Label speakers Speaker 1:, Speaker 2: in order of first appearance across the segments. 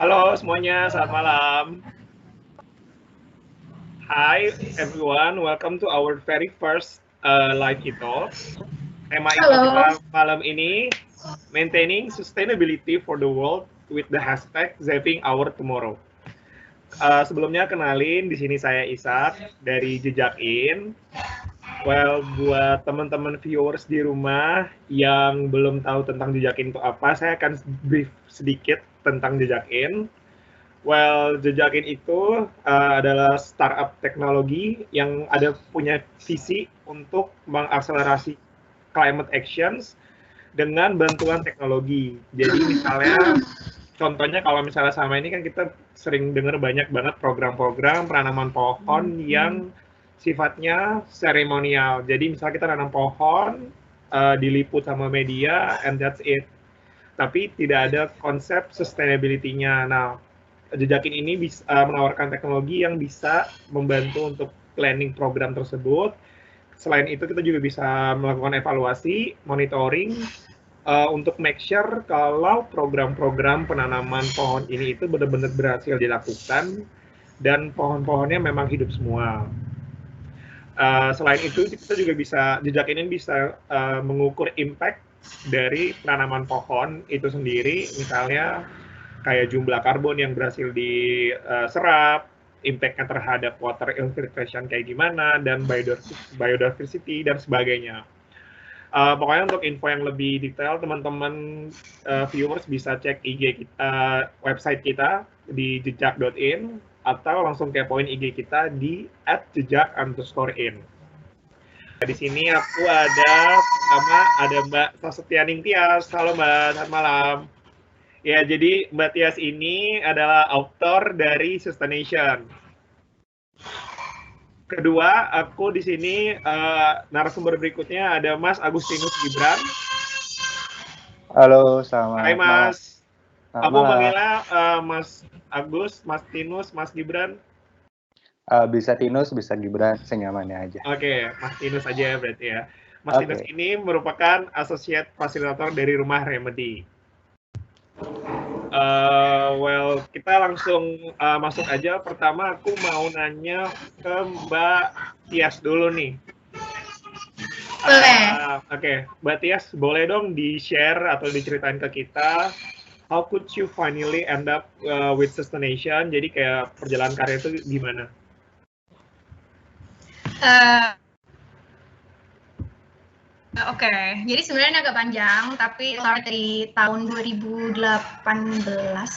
Speaker 1: Halo semuanya, selamat malam. Hi everyone, welcome to our very first live e-talk. Tema e-talk
Speaker 2: Halo.
Speaker 1: kita malam ini, Maintaining Sustainability for the World with the hashtag Saving Our Tomorrow. Sebelumnya kenalin, di sini saya Ishak dari Jejakin. Well, buat teman-teman viewers di rumah yang belum tahu tentang Jejakin itu apa, saya akan brief sedikit tentang Jejakin. Well, Jejakin itu adalah startup teknologi yang punya visi untuk mengakselerasi climate actions dengan bantuan teknologi. Jadi misalnya, contohnya kalau misalnya sama ini kan kita sering dengar banyak banget program-program penanaman pohon yang sifatnya seremonial. Jadi misalnya kita nanam pohon, diliput sama media, and that's it. Tapi tidak ada konsep sustainability-nya. Nah, Jejakin ini bisa menawarkan teknologi yang bisa membantu untuk planning program tersebut. Selain itu kita juga bisa melakukan evaluasi, monitoring, untuk make sure kalau program-program penanaman pohon ini itu benar-benar berhasil dilakukan dan pohon-pohonnya memang hidup semua. Selain itu kita juga bisa, Jejakin ini bisa mengukur impact dari penanaman pohon itu sendiri, misalnya kayak jumlah karbon yang berhasil diserap, impact-nya terhadap water infiltration kayak gimana, dan biodiversity dan sebagainya. Pokoknya untuk info yang lebih detail, teman-teman viewers bisa cek IG kita, website kita di jejak.in, atau langsung kepoin IG kita di @jejak_in. Di sini aku ada Mbak Prasetyaning Tias. Halo Mbak, selamat malam. Ya, jadi Mbak Tias ini adalah author dari Sustaination. Kedua, aku di sini narasumber berikutnya ada Mas Agustinus Gibran.
Speaker 3: Halo, selamat
Speaker 1: Hai
Speaker 3: malam.
Speaker 1: Mas. Aku panggilnya Mas Agus, Mas Tinus, Mas Gibran.
Speaker 3: Bisa Tinus, bisa Gibran, senyamannya aja.
Speaker 1: Oke, Mas Tinus aja berarti ya. Mas Tinus ini merupakan associate fasilitator dari Rumah Remedy. Well, kita langsung masuk aja. Pertama aku mau nanya ke Mbak Tias dulu nih. Oke, Mbak Tias, boleh dong di-share atau diceritain ke kita, how could you finally end up with Sustaination? Jadi kayak perjalanan karir itu gimana?
Speaker 2: Oke, jadi sebenarnya agak panjang, tapi start dari tahun 2018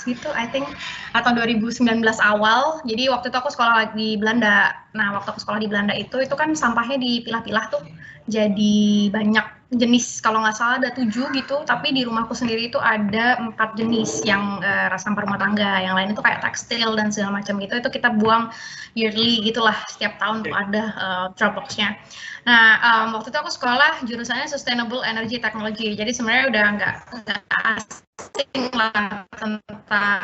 Speaker 2: gitu, I think, atau 2019 awal. Jadi waktu itu aku sekolah di Belanda. Nah, waktu aku sekolah di Belanda itu kan sampahnya dipilah-pilah tuh, jadi banyak jenis. Kalau nggak salah ada 7 gitu, tapi di rumahku sendiri itu ada 4 jenis yang sampah rumah tangga. Yang lain itu kayak tekstil dan segala macam gitu. Itu kita buang yearly gitulah, setiap tahun tuh ada drop box-nya. Nah, waktu itu aku sekolah jurusannya Sustainable Energy Technology. Jadi sebenarnya udah nggak asing lah tentang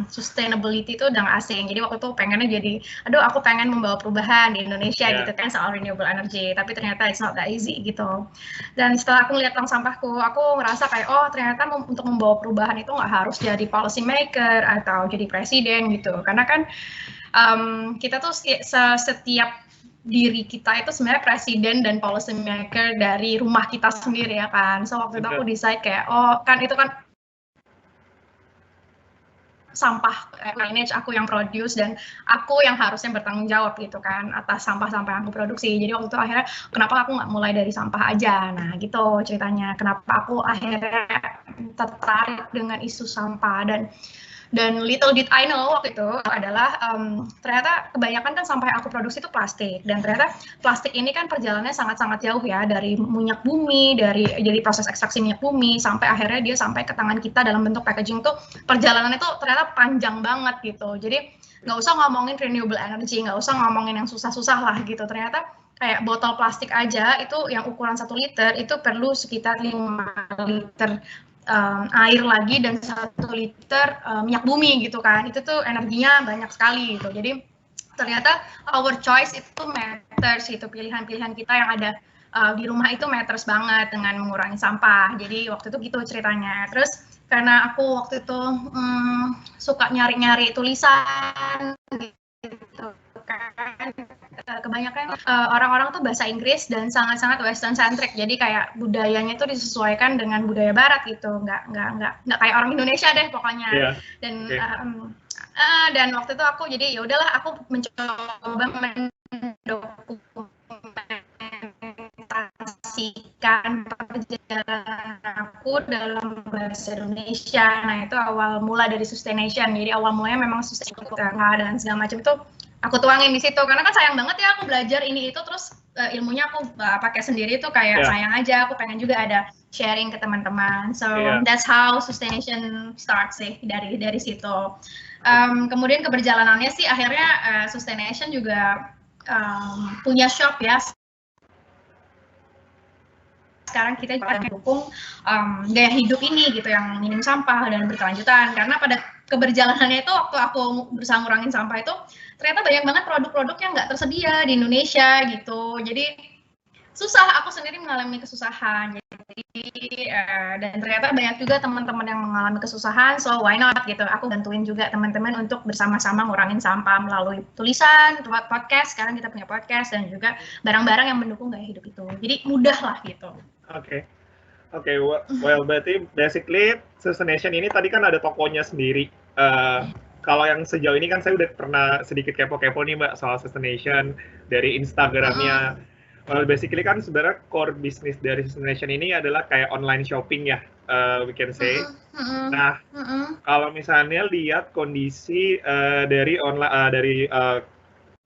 Speaker 2: sustainability itu udah nggak asing. Jadi waktu itu pengennya jadi, aku pengen membawa perubahan di Indonesia gitu kan soal renewable energy. Tapi ternyata it's not that easy gitu. Dan setelah aku melihat tong sampahku, aku ngerasa kayak, oh ternyata untuk membawa perubahan itu nggak harus jadi policy maker atau jadi presiden gitu. Karena kan kita tuh setiap diri kita itu sebenarnya presiden dan policy maker dari rumah kita sendiri ya kan. So waktu itu aku decide kayak, oh kan itu kan sampah manage aku yang produce dan aku yang harusnya bertanggung jawab gitu kan atas sampah-sampah yang aku produksi. Jadi waktu itu akhirnya kenapa aku nggak mulai dari sampah aja. Nah gitu ceritanya kenapa aku akhirnya tertarik dengan isu sampah. Dan little did I know waktu itu adalah ternyata kebanyakan kan sampah yang aku produksi itu plastik, dan ternyata plastik ini kan perjalanannya sangat-sangat jauh ya, dari minyak bumi, jadi proses ekstraksi minyak bumi sampai akhirnya dia sampai ke tangan kita dalam bentuk packaging tuh perjalanannya tuh ternyata panjang banget gitu. Jadi nggak usah ngomongin renewable energy, nggak usah ngomongin yang susah-susah lah gitu. Ternyata kayak botol plastik aja itu yang ukuran 1 liter itu perlu sekitar 5 liter air lagi dan 1 liter minyak bumi gitu kan. Itu tuh energinya banyak sekali gitu. Jadi ternyata our choice itu matters gitu, pilihan-pilihan kita yang ada di rumah itu matters banget dengan mengurangi sampah. Jadi waktu itu gitu ceritanya. Terus karena aku waktu itu suka nyari-nyari tulisan gitu kan, kebanyakan orang-orang tuh bahasa Inggris dan sangat-sangat Western centric, jadi kayak budayanya tuh disesuaikan dengan budaya Barat gitu, nggak kayak orang Indonesia deh pokoknya.
Speaker 1: Yeah.
Speaker 2: Dan dan waktu itu aku jadi ya udahlah, aku mencoba mendokumentasikan perjalanan aku dalam bahasa Indonesia. Nah itu awal mula dari Sustaination. Jadi awal mulanya memang Sustaination dan segala macam itu aku tuangin di situ, karena kan sayang banget ya aku belajar ini itu terus ilmunya aku pakai sendiri tuh kayak sayang aja. Aku pengen juga ada sharing ke teman-teman. So that's how Sustaination starts sih, dari situ. Kemudian keberjalanannya sih akhirnya Sustaination juga punya shop ya. Sekarang kita juga mendukung gaya hidup ini gitu, yang minim sampah dan berkelanjutan. Karena pada keberjalanannya itu waktu aku berusaha ngurangin sampah itu ternyata banyak banget produk-produk yang nggak tersedia di Indonesia gitu. Jadi susah, aku sendiri mengalami kesusahan. Jadi dan ternyata banyak juga teman-teman yang mengalami kesusahan, so why not gitu. Aku bantuin juga teman-teman untuk bersama-sama ngurangin sampah melalui tulisan, podcast. Sekarang kita punya podcast dan juga barang-barang yang mendukung gaya hidup itu. Jadi mudah lah gitu.
Speaker 1: Oke, well berarti basically Sustaination ini tadi kan ada tokonya sendiri. Kalau yang sejauh ini kan saya udah pernah sedikit kepo-kepo nih Mbak soal Sustaination dari Instagramnya. Well, basically kan sebenarnya core bisnis dari Sustaination ini adalah kayak online shopping ya, we can say. Nah, kalau misalnya lihat kondisi dari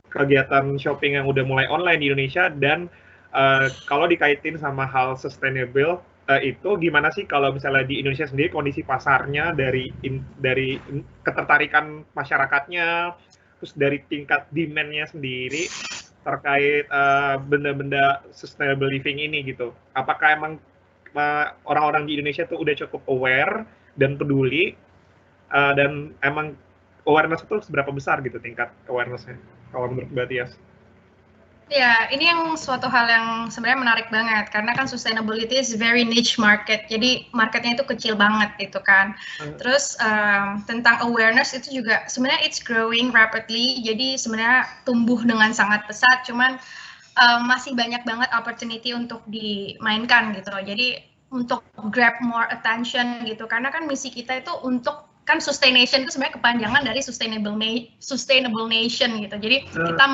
Speaker 1: kegiatan shopping yang udah mulai online di Indonesia dan kalau dikaitin sama hal sustainable, itu gimana sih kalau misalnya di Indonesia sendiri kondisi pasarnya dari ketertarikan masyarakatnya, terus dari tingkat demand-nya sendiri terkait benda-benda sustainable living ini gitu. Apakah emang orang-orang di Indonesia tuh udah cukup aware dan peduli, dan emang awareness itu seberapa besar gitu tingkat awareness-nya kalau menurut Mbak Tias?
Speaker 2: Ya, ini yang suatu hal yang sebenarnya menarik banget, karena kan sustainability is very niche market, jadi marketnya itu kecil banget gitu kan. Terus tentang awareness itu juga sebenarnya it's growing rapidly, jadi sebenarnya tumbuh dengan sangat pesat, cuman masih banyak banget opportunity untuk dimainkan gitu. Jadi untuk grab more attention gitu, karena kan misi kita itu untuk kan Sustaination itu sebenarnya kepanjangan dari sustainable nation gitu. Jadi kita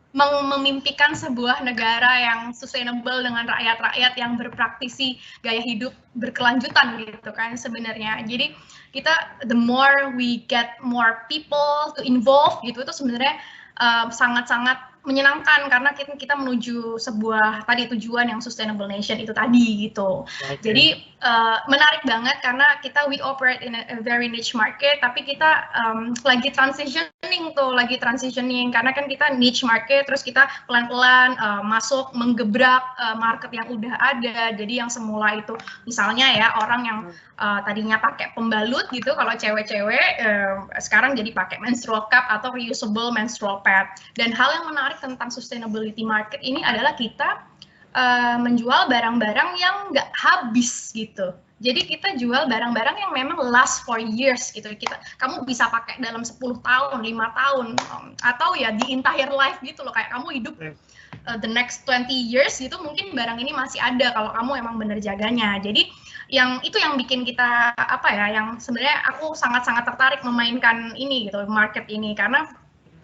Speaker 2: memimpikan sebuah negara yang sustainable dengan rakyat-rakyat yang berpraktisi gaya hidup berkelanjutan gitu kan sebenarnya. Jadi kita the more we get more people to involve gitu, itu sebenarnya sangat-sangat menyenangkan, karena kita menuju sebuah tadi tujuan yang sustainable nation itu tadi gitu. Jadi menarik banget karena we operate in a very niche market, tapi kita lagi transitioning karena kan kita niche market, terus kita pelan-pelan masuk menggebrak market yang udah ada. Jadi yang semula itu misalnya ya orang yang tadinya pakai pembalut gitu, kalau cewek-cewek sekarang jadi pakai menstrual cup atau reusable menstrual pad. Dan hal yang menarik tentang sustainability market ini adalah kita menjual barang-barang yang nggak habis gitu. Jadi kita jual barang-barang yang memang last for years gitu. Kamu bisa pakai dalam 10 tahun, 5 tahun, atau ya the entire life gitu loh. Kayak kamu hidup the next 20 years gitu, mungkin barang ini masih ada kalau kamu emang bener jaganya. Jadi yang bikin kita yang sebenarnya aku sangat-sangat tertarik memainkan ini gitu, market ini, karena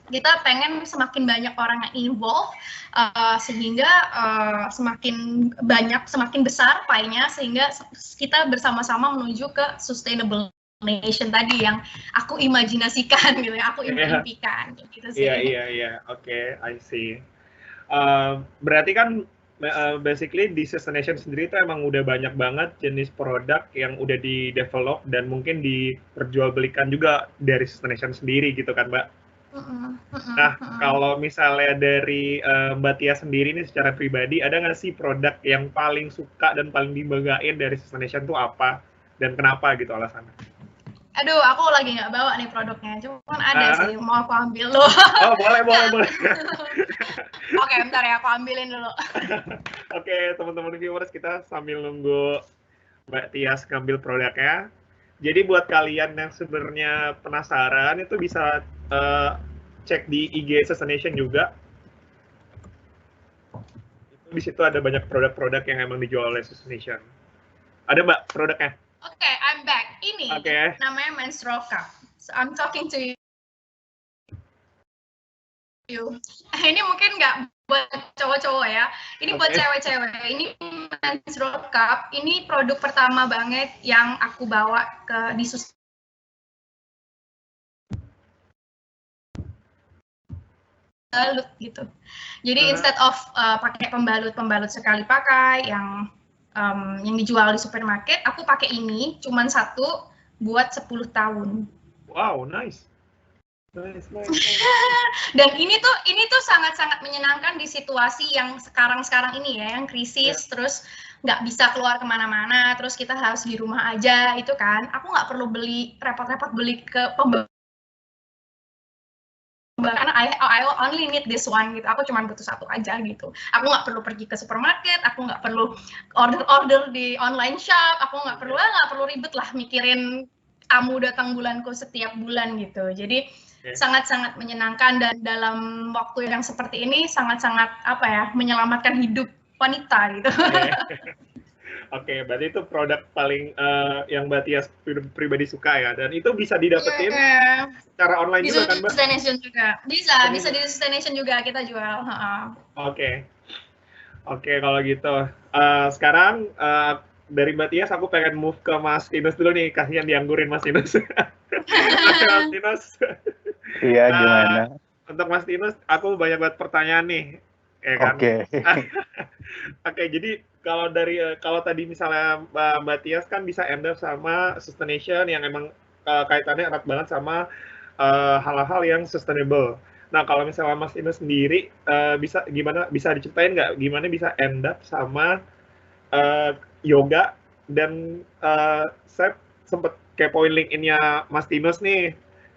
Speaker 2: kita pengen semakin banyak orang yang involve sehingga semakin besar pie-nya, sehingga kita bersama-sama menuju ke sustainable nation tadi yang aku imajinasikan gitu ya, aku impikan gitu sih.
Speaker 1: Iya. Oke, I see. Berarti kan basically di Sustaination sendiri itu emang udah banyak banget jenis produk yang udah di-develop dan mungkin diperjualbelikan juga dari Sustaination sendiri gitu kan, Mbak? Nah, kalau misalnya dari Mbak Tia sendiri nih secara pribadi, ada nggak sih produk yang paling suka dan paling dibanggain dari Sustaination itu apa? Dan kenapa gitu alasannya?
Speaker 2: Aduh, aku lagi nggak bawa nih produknya, cuman ada sih, mau aku ambil loh.
Speaker 1: Oh, boleh.
Speaker 2: Oke, bentar ya, aku ambilin dulu.
Speaker 1: Oke, teman-teman viewers, kita sambil nunggu Mbak Tias ngambil produknya. Jadi buat kalian yang sebenarnya penasaran, itu bisa cek di IG Sustaination juga. Di situ ada banyak produk-produk yang emang dijual oleh Sustaination. Ada Mbak produknya?
Speaker 2: Oke, I'm back. Ini namanya menstrual cup. So, I'm talking to you. Ini mungkin nggak buat cowok-cowok ya. Ini buat cewek-cewek. Ini menstrual cup. Ini produk pertama banget yang aku bawa di pembalut gitu. Jadi instead of pakai pembalut sekali pakai yang dijual di supermarket, aku pakai ini cuman satu buat 10 tahun.
Speaker 1: Wow, nice.
Speaker 2: Dan ini tuh sangat-sangat menyenangkan di situasi yang sekarang ini ya, yang krisis, terus nggak bisa keluar kemana-mana, terus kita harus di rumah aja, itu kan. Aku nggak perlu repot-repot beli ke pembalut, karena I only need this one gitu. Aku cuma butuh satu aja gitu. Aku nggak perlu pergi ke supermarket, aku nggak perlu order di online shop, aku nggak perlu ribet lah mikirin tamu datang bulanku setiap bulan gitu. Jadi sangat-sangat menyenangkan, dan dalam waktu yang seperti ini sangat-sangat menyelamatkan hidup wanita gitu.
Speaker 1: Oke, berarti itu produk paling yang Mbak Tias pribadi suka ya, dan itu bisa didapetin secara online juga kan Mbak?
Speaker 2: Sustaination juga. Bisa di Sustaination juga kita jual.
Speaker 1: Oke, kalau gitu. Sekarang dari Mbak Tias aku pengen move ke Mas Tinus dulu nih, kasihan dianggurin Mas Tinus. Mas Tinus.
Speaker 3: Iya, gimana?
Speaker 1: Untuk Mas Tinus, aku banyak banget pertanyaan nih. Ya kan? Oke, jadi kalau tadi misalnya Mbak Tias kan bisa end up sama Sustaination yang emang kaitannya erat banget sama hal-hal yang sustainable. Nah, kalau misalnya Mas Tinus sendiri bisa diceritain nggak gimana bisa end up sama yoga, dan saya sempet kepoin LinkedIn-nya Mas Tinus nih.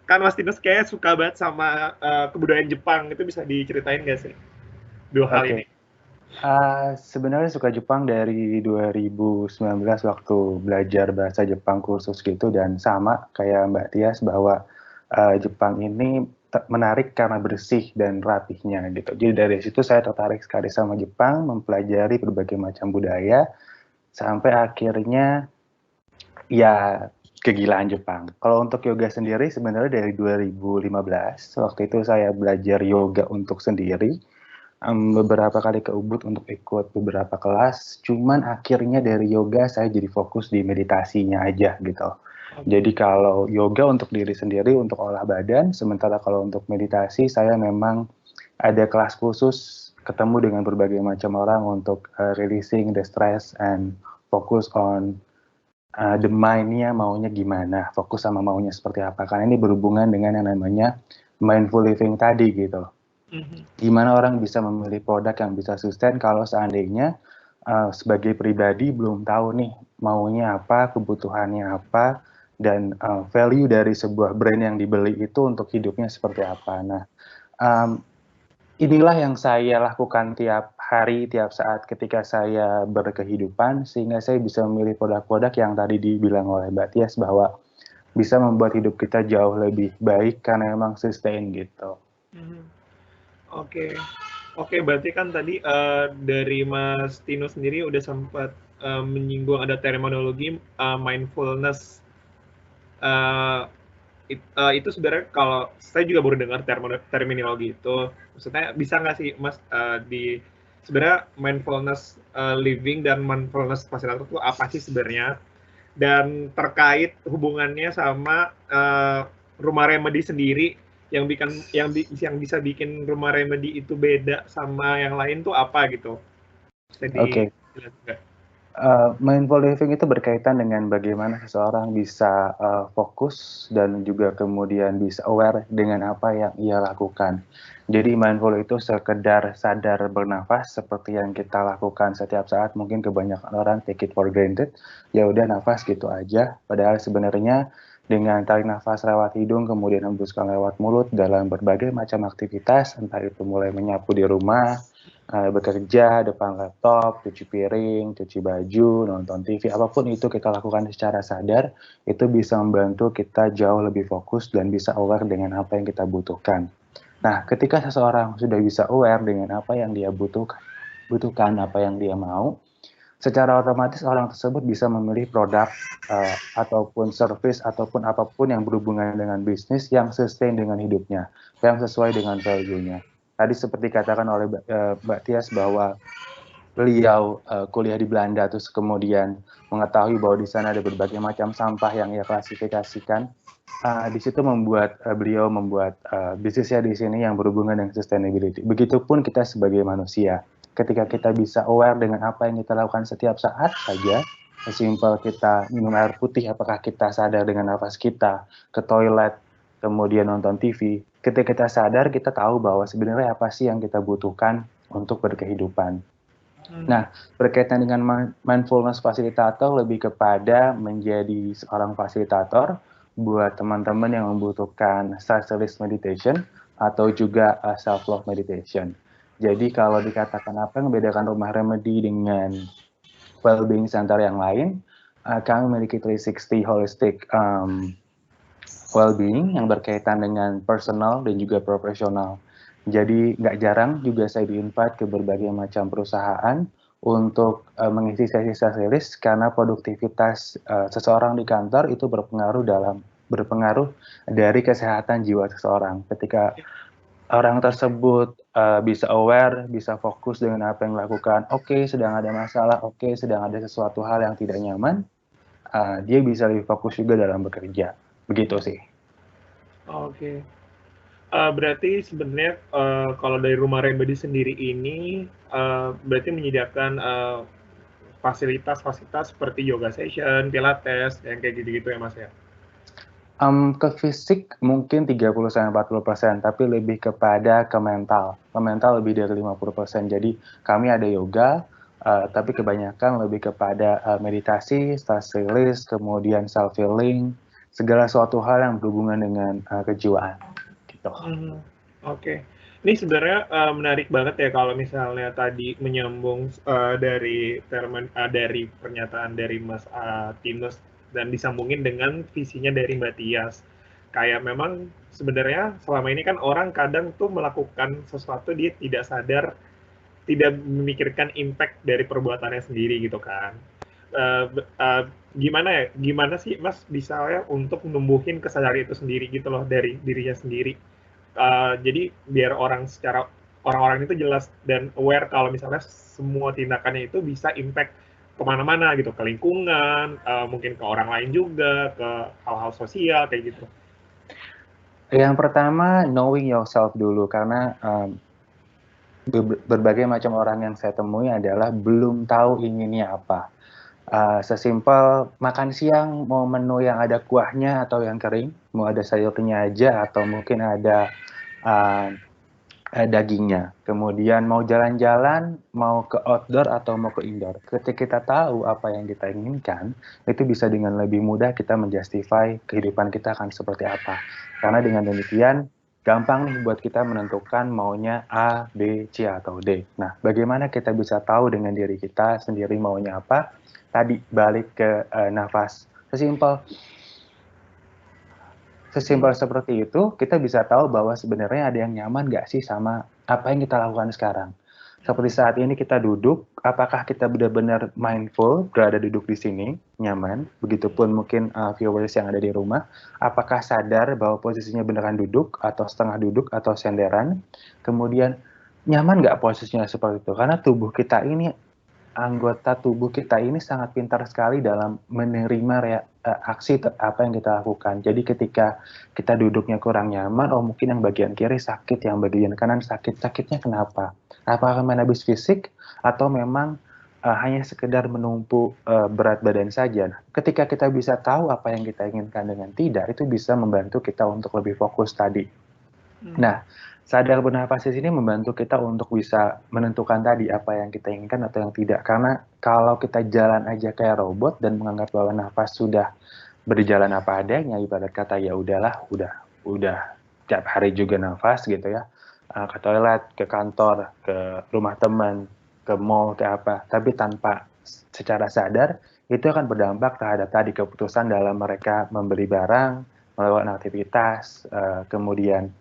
Speaker 1: Kan Mas Tinus kayak suka banget sama kebudayaan Jepang, itu bisa diceritain nggak sih dua hal ini?
Speaker 3: Sebenarnya suka Jepang dari 2019 waktu belajar bahasa Jepang kursus gitu, dan sama kayak Mbak Tias bahwa Jepang ini menarik karena bersih dan rapihnya gitu. Jadi dari situ saya tertarik sekali sama Jepang, mempelajari berbagai macam budaya, sampai akhirnya ya kegilaan Jepang. Kalau untuk yoga sendiri sebenarnya dari 2015, waktu itu saya belajar yoga untuk sendiri, beberapa kali ke Ubud untuk ikut beberapa kelas, cuman akhirnya dari yoga saya jadi fokus di meditasinya aja gitu. Jadi kalau yoga untuk diri sendiri, untuk olah badan, sementara kalau untuk meditasi saya memang ada kelas khusus, ketemu dengan berbagai macam orang untuk releasing the stress and focus on the mind-nya maunya gimana, fokus sama maunya seperti apa. Karena ini berhubungan dengan yang namanya mindful living tadi gitu. Gimana orang bisa memilih produk yang bisa sustain kalau seandainya sebagai pribadi belum tahu nih maunya apa, kebutuhannya apa, dan value dari sebuah brand yang dibeli itu untuk hidupnya seperti apa. Nah, inilah yang saya lakukan tiap hari, tiap saat ketika saya berkehidupan, sehingga saya bisa memilih produk-produk yang tadi dibilang oleh Mbak Tias bahwa bisa membuat hidup kita jauh lebih baik karena memang sustain gitu.
Speaker 1: Oke, berarti kan tadi dari Mas Tino sendiri udah sempat menyinggung ada terminologi mindfulness. Itu sebenarnya kalau saya juga baru dengar terminologi itu. Maksudnya bisa nggak sih Mas sebenarnya mindfulness living dan mindfulness fasilitas itu apa sih sebenarnya? Dan terkait hubungannya sama rumah remedy sendiri, yang bisa bikin rumah remedy itu beda sama yang lain tuh apa gitu? Jadi
Speaker 3: mindful living itu berkaitan dengan bagaimana seseorang bisa fokus dan juga kemudian bisa aware dengan apa yang ia lakukan. Jadi mindful itu sekedar sadar bernafas seperti yang kita lakukan setiap saat. Mungkin kebanyakan orang take it for granted, ya udah nafas gitu aja. Padahal sebenarnya dengan tarik nafas lewat hidung, kemudian hembuskan lewat mulut dalam berbagai macam aktivitas, entah itu mulai menyapu di rumah, bekerja, depan laptop, cuci piring, cuci baju, nonton TV, apapun itu kita lakukan secara sadar, itu bisa membantu kita jauh lebih fokus dan bisa aware dengan apa yang kita butuhkan. Nah, ketika seseorang sudah bisa aware dengan apa yang dia butuhkan apa yang dia mau, secara otomatis orang tersebut bisa memilih produk ataupun service ataupun apapun yang berhubungan dengan bisnis yang sustain dengan hidupnya, yang sesuai dengan value-nya. Tadi seperti katakan oleh Mbak Tias bahwa beliau kuliah di Belanda terus kemudian mengetahui bahwa di sana ada berbagai macam sampah yang ia klasifikasikan. Di situ beliau membuat bisnisnya di sini yang berhubungan dengan sustainability. Begitupun kita sebagai manusia. Ketika kita bisa aware dengan apa yang kita lakukan setiap saat saja, sesimpel kita minum air putih, apakah kita sadar dengan nafas kita, ke toilet, kemudian nonton TV, ketika kita sadar, kita tahu bahwa sebenarnya apa sih yang kita butuhkan untuk berkehidupan. Nah, berkaitan dengan mindfulness fasilitator, lebih kepada menjadi seorang fasilitator buat teman-teman yang membutuhkan stress meditation atau juga self-love meditation. Jadi kalau dikatakan apa yang membedakan Rumah Remedy dengan well-being center yang lain, kami memiliki 360 holistic well-being yang berkaitan dengan personal dan juga profesional. Jadi nggak jarang juga saya di-invite ke berbagai macam perusahaan untuk mengisi sesi-sesi risk karena produktivitas seseorang di kantor itu berpengaruh dari kesehatan jiwa seseorang. Ketika orang tersebut bisa aware, bisa fokus dengan apa yang dilakukan. Oke, sedang ada masalah, oke, sedang ada sesuatu hal yang tidak nyaman, dia bisa lebih fokus juga dalam bekerja. Begitu sih.
Speaker 1: Oke. Berarti sebenarnya kalau dari Rumah Remedy sendiri ini berarti menyediakan fasilitas-fasilitas seperti yoga session, pilates, yang kayak gitu-gitu ya Mas ya?
Speaker 3: Ke fisik mungkin 30-40%, tapi lebih kepada ke mental. Ke mental lebih dari 50%. Jadi kami ada yoga, tapi kebanyakan lebih kepada meditasi, stress release, kemudian self-healing, segala suatu hal yang berhubungan dengan kejiwaan. Gitu.
Speaker 1: Oke. Ini sebenarnya menarik banget ya kalau misalnya tadi menyambung dari pernyataan dari Mas Tinus dan disambungin dengan visinya dari Mbak Tias. Kayak memang sebenarnya selama ini kan orang kadang tuh melakukan sesuatu dia tidak sadar, tidak memikirkan impact dari perbuatannya sendiri gitu kan. Gimana sih Mas bisa ya untuk numbuhin kesadaran itu sendiri gitu loh dari dirinya sendiri. Jadi biar orang-orang itu jelas dan aware kalau misalnya semua tindakannya itu bisa impact kemana-mana gitu, ke lingkungan, mungkin ke orang lain juga, ke hal-hal sosial kayak gitu.
Speaker 3: Yang pertama, knowing yourself dulu, karena berbagai macam orang yang saya temui adalah belum tahu inginnya apa. Sesimpel makan siang mau menu yang ada kuahnya atau yang kering, mau ada sayurnya aja atau mungkin ada dagingnya. Kemudian mau jalan-jalan, mau ke outdoor atau mau ke indoor. Ketika kita tahu apa yang kita inginkan, itu bisa dengan lebih mudah kita menjustify kehidupan kita akan seperti apa. Karena dengan demikian, gampang nih buat kita menentukan maunya A, B, C, atau D. Nah, bagaimana kita bisa tahu dengan diri kita sendiri maunya apa? Tadi balik ke nafas. Sesimpel seperti itu, kita bisa tahu bahwa sebenarnya ada yang nyaman nggak sih sama apa yang kita lakukan sekarang. Seperti saat ini kita duduk, apakah kita benar-benar mindful berada duduk di sini, nyaman, begitupun mungkin viewers yang ada di rumah, apakah sadar bahwa posisinya beneran duduk, atau setengah duduk, atau senderan, kemudian nyaman nggak posisinya seperti itu, karena anggota tubuh kita ini sangat pintar sekali dalam menerima aksi apa yang kita lakukan. Jadi ketika kita duduknya kurang nyaman, mungkin yang bagian kiri sakit, yang bagian kanan sakit. Sakitnya kenapa? Apakah karena habis fisik atau memang hanya sekedar menumpuk berat badan saja? Ketika kita bisa tahu apa yang kita inginkan dengan tidak, itu bisa membantu kita untuk lebih fokus tadi. Nah, sadar bernafas di sini membantu kita untuk bisa menentukan tadi apa yang kita inginkan atau yang tidak. Karena kalau kita jalan aja kayak robot dan menganggap bahwa nafas sudah berjalan apa adanya, ibarat kata ya udahlah, udah tiap hari juga nafas gitu ya, ke toilet, ke kantor, ke rumah teman, ke mall, ke apa, tapi tanpa secara sadar itu akan berdampak terhadap tadi keputusan dalam mereka membeli barang, melakukan aktivitas, kemudian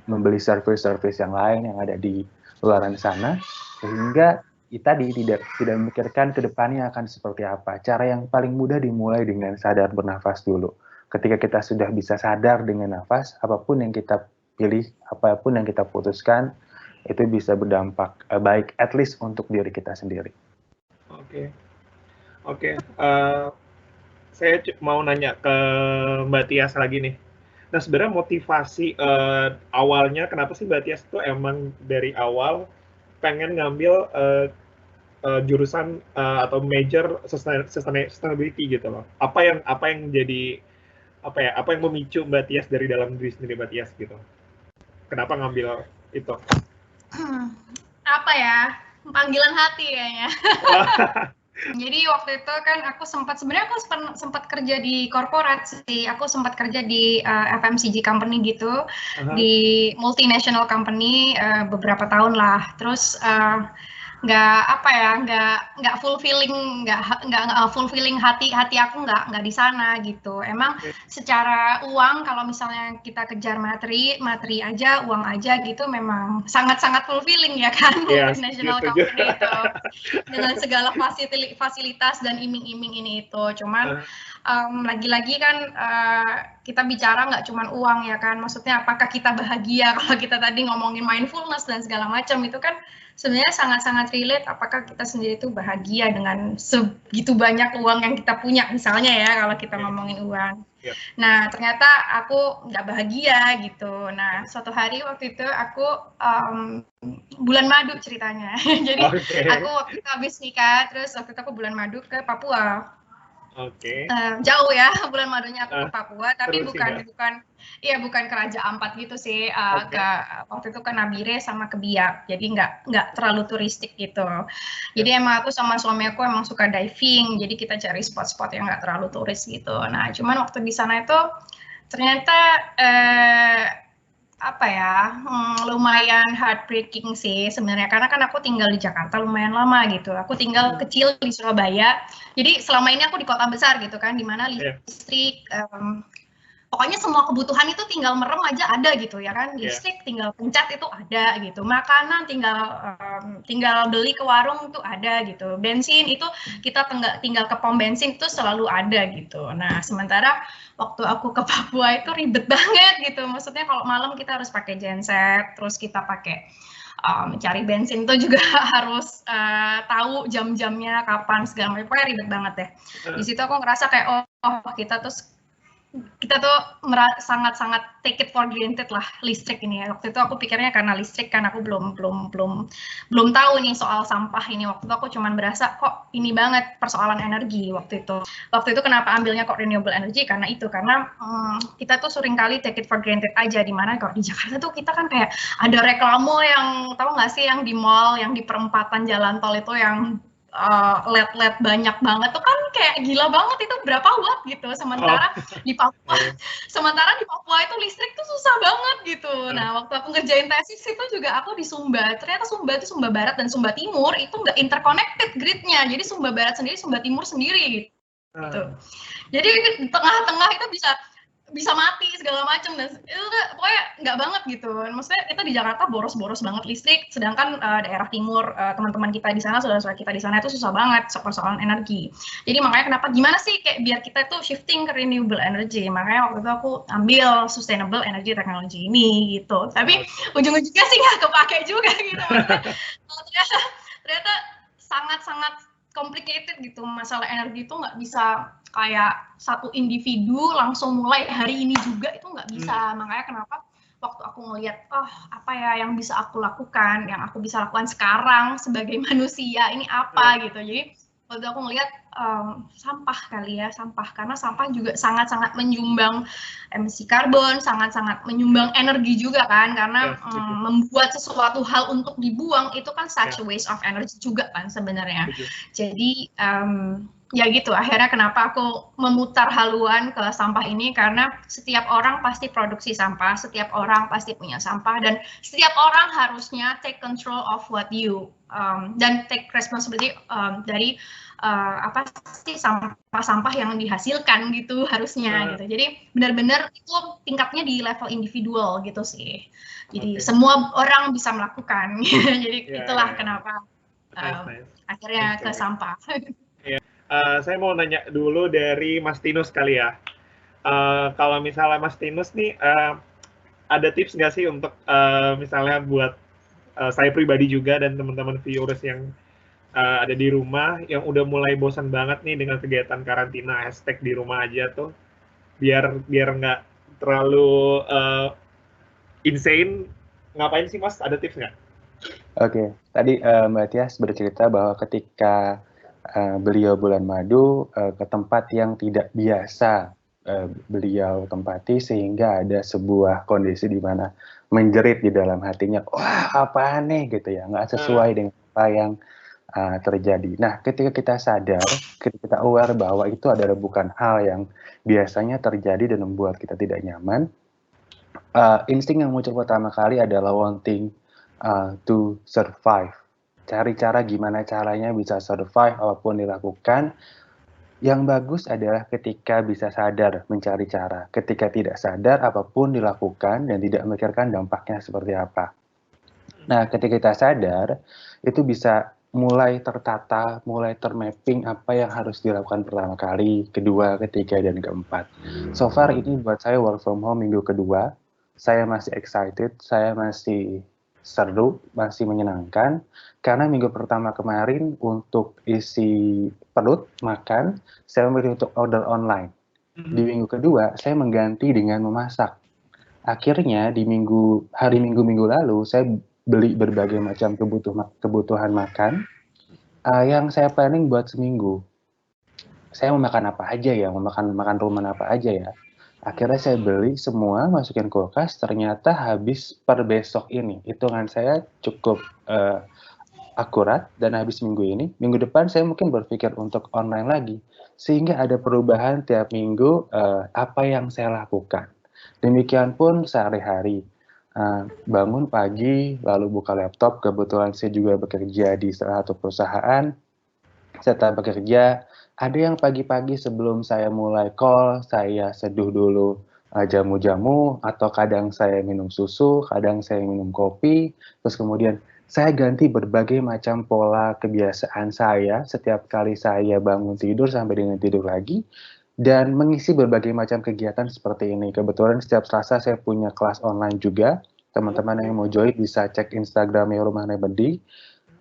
Speaker 3: membeli service-service yang lain yang ada di luaran sana, sehingga tadi tidak memikirkan ke depannya akan seperti apa. Cara yang paling mudah dimulai dengan sadar bernafas dulu. Ketika kita sudah bisa sadar dengan nafas, apapun yang kita pilih, apapun yang kita putuskan, itu bisa berdampak baik, at least untuk diri kita sendiri.
Speaker 1: Oke. Saya mau nanya ke Mbak Tias lagi nih. Nah, sebenarnya motivasi awalnya kenapa sih Mbak Tias itu emang dari awal pengen ngambil jurusan atau major sustainability gitu loh. Apa yang jadi apa yang memicu Mbak Tias dari dalam diri sendiri Mbak Tias gitu? Kenapa ngambil itu?
Speaker 2: Apa ya? Panggilan hati kayaknya. Jadi waktu itu kan aku sebenarnya sempat kerja di korporat sih. Aku sempat kerja di FMCG company gitu, di multinational company beberapa tahun lah. Terus nggak fulfilling hati aku nggak di sana gitu. Emang secara uang kalau misalnya kita kejar materi aja, uang aja gitu memang sangat fulfilling ya kan, multinational company itu dengan segala fasilitas dan iming-iming ini itu. Cuman lagi-lagi kan kita bicara nggak cuma uang ya kan, maksudnya apakah kita bahagia? Kalau kita tadi ngomongin mindfulness dan segala macam itu kan sebenarnya sangat relate, apakah kita sendiri itu bahagia dengan segitu banyak uang yang kita punya misalnya ya, kalau kita ngomongin uang. Nah ternyata aku nggak bahagia gitu. Nah suatu hari waktu itu aku bulan madu ceritanya. Jadi aku waktu itu habis nikah, terus waktu itu aku bulan madu ke Papua. Jauh ya bulan madunya aku ke Papua, tapi bukan ke Raja Ampat gitu sih, waktu itu ke Nabire sama ke Biak, jadi nggak terlalu turistik gitu. Jadi emang aku sama suami aku emang suka diving, jadi kita cari spot-spot yang nggak terlalu turis gitu. Nah cuman waktu di sana itu ternyata lumayan heartbreaking sih sebenarnya, karena kan aku tinggal di Jakarta lumayan lama gitu. Aku tinggal kecil di Surabaya, jadi selama ini aku di kota besar gitu kan, dimana listrik, pokoknya semua kebutuhan itu tinggal merem aja ada gitu ya kan, listrik tinggal pencet itu ada gitu, makanan tinggal beli ke warung itu ada gitu, bensin itu kita tinggal ke pom bensin itu selalu ada gitu. Nah sementara waktu aku ke Papua itu ribet banget gitu, maksudnya kalau malam kita harus pakai genset, terus kita pakai cari bensin itu juga harus tahu jam-jamnya kapan segala macam, pokoknya ribet banget deh. Di situ aku ngerasa kayak kita tuh sangat take it for granted lah listrik ini ya. Waktu itu aku pikirnya karena listrik kan, aku belum tahu nih soal sampah ini. Waktu itu aku cuman berasa kok ini banget persoalan energi waktu itu kenapa ambilnya kok renewable energy, karena kita tuh sering kali take it for granted aja, dimana kalau di Jakarta tuh kita kan kayak ada reklame yang tahu nggak sih, yang di mall, yang di perempatan jalan tol itu yang LED banyak banget tuh kan, kayak gila banget itu berapa watt gitu, sementara di Papua itu listrik tuh susah banget gitu. Nah waktu aku ngerjain tesis itu juga aku di Sumba, ternyata Sumba itu Sumba Barat dan Sumba Timur itu nggak interconnected gridnya, jadi Sumba Barat sendiri, Sumba Timur sendiri gitu. Jadi di tengah-tengah itu bisa mati segala macam, dan itu pokoknya nggak banget gitu. Maksudnya kita di Jakarta boros banget listrik, sedangkan daerah timur, teman-teman kita di sana, saudara-saudara kita di sana itu susah banget persoalan energi. Jadi makanya gimana sih kayak biar kita itu shifting ke renewable energy, makanya waktu itu aku ambil sustainable energy technology ini gitu. Tapi ujung-ujungnya sih nggak kepake juga gitu. Ternyata sangat complicated gitu, masalah energi itu nggak bisa kayak satu individu langsung mulai hari ini juga, itu nggak bisa. Makanya kenapa waktu aku ngelihat apa ya yang bisa aku lakukan, yang aku bisa lakukan sekarang sebagai manusia ini apa gitu. Jadi waktu aku ngelihat sampah karena sampah juga sangat menyumbang emisi karbon, sangat menyumbang energi juga kan, karena membuat sesuatu hal untuk dibuang itu kan such a waste of energy juga kan sebenarnya. Jadi ya gitu, akhirnya kenapa aku memutar haluan ke sampah ini, karena setiap orang pasti produksi sampah, setiap orang pasti punya sampah, dan setiap orang harusnya take control of what you dan take responsibility dari apa sih sampah-sampah yang dihasilkan gitu harusnya gitu. Jadi benar-benar itu tingkatnya di level individual gitu sih. Jadi semua orang bisa melakukan. Jadi itulah kenapa akhirnya ke sampah.
Speaker 1: Saya mau nanya dulu dari Mas Tinus kali ya. Kalau misalnya Mas Tinus nih, ada tips nggak sih untuk misalnya buat saya pribadi juga dan teman-teman viewers yang ada di rumah yang udah mulai bosan banget nih dengan kegiatan karantina hashtag di rumah aja tuh, biar nggak terlalu insane, ngapain sih Mas? Ada tips nggak?
Speaker 3: Oke, tadi Mbak Tias bercerita bahwa ketika beliau bulan madu ke tempat yang tidak biasa beliau tempati, sehingga ada sebuah kondisi di mana menjerit di dalam hatinya, wah apa aneh gitu ya, nggak sesuai dengan apa yang terjadi. Nah, ketika kita sadar, ketika kita aware bahwa itu adalah bukan hal yang biasanya terjadi dan membuat kita tidak nyaman, insting yang muncul pertama kali adalah wanting to survive. Cari cara gimana caranya bisa survive apapun dilakukan. Yang bagus adalah ketika bisa sadar mencari cara. Ketika tidak sadar, apapun dilakukan dan tidak memikirkan dampaknya seperti apa. Nah, ketika kita sadar, itu bisa mulai tertata, mulai termapping apa yang harus dilakukan pertama kali, kedua, ketiga, dan keempat. So far ini buat saya work from home minggu kedua. Saya masih excited, saya masih seru, masih menyenangkan, karena minggu pertama kemarin untuk isi perut, makan, saya memilih untuk order online. Di minggu kedua, saya mengganti dengan memasak. Akhirnya di hari minggu lalu, saya beli berbagai macam kebutuhan makan yang saya planning buat seminggu. Saya mau makan apa aja ya, mau makan rumahan apa aja ya. Akhirnya saya beli semua, masukin kulkas, ternyata habis per besok ini. Hitungan saya cukup akurat, dan habis minggu ini. Minggu depan saya mungkin berpikir untuk online lagi. Sehingga ada perubahan tiap minggu apa yang saya lakukan. Demikian pun sehari-hari. Bangun pagi, lalu buka laptop. Kebetulan saya juga bekerja di salah satu perusahaan. Setelah bekerja, ada yang pagi-pagi sebelum saya mulai call, saya seduh dulu jamu-jamu, atau kadang saya minum susu, kadang saya minum kopi, terus kemudian saya ganti berbagai macam pola kebiasaan saya setiap kali saya bangun tidur sampai dengan tidur lagi, dan mengisi berbagai macam kegiatan seperti ini. Kebetulan setiap Selasa saya punya kelas online juga. Teman-teman yang mau join bisa cek Instagramnya Rumah Remedy.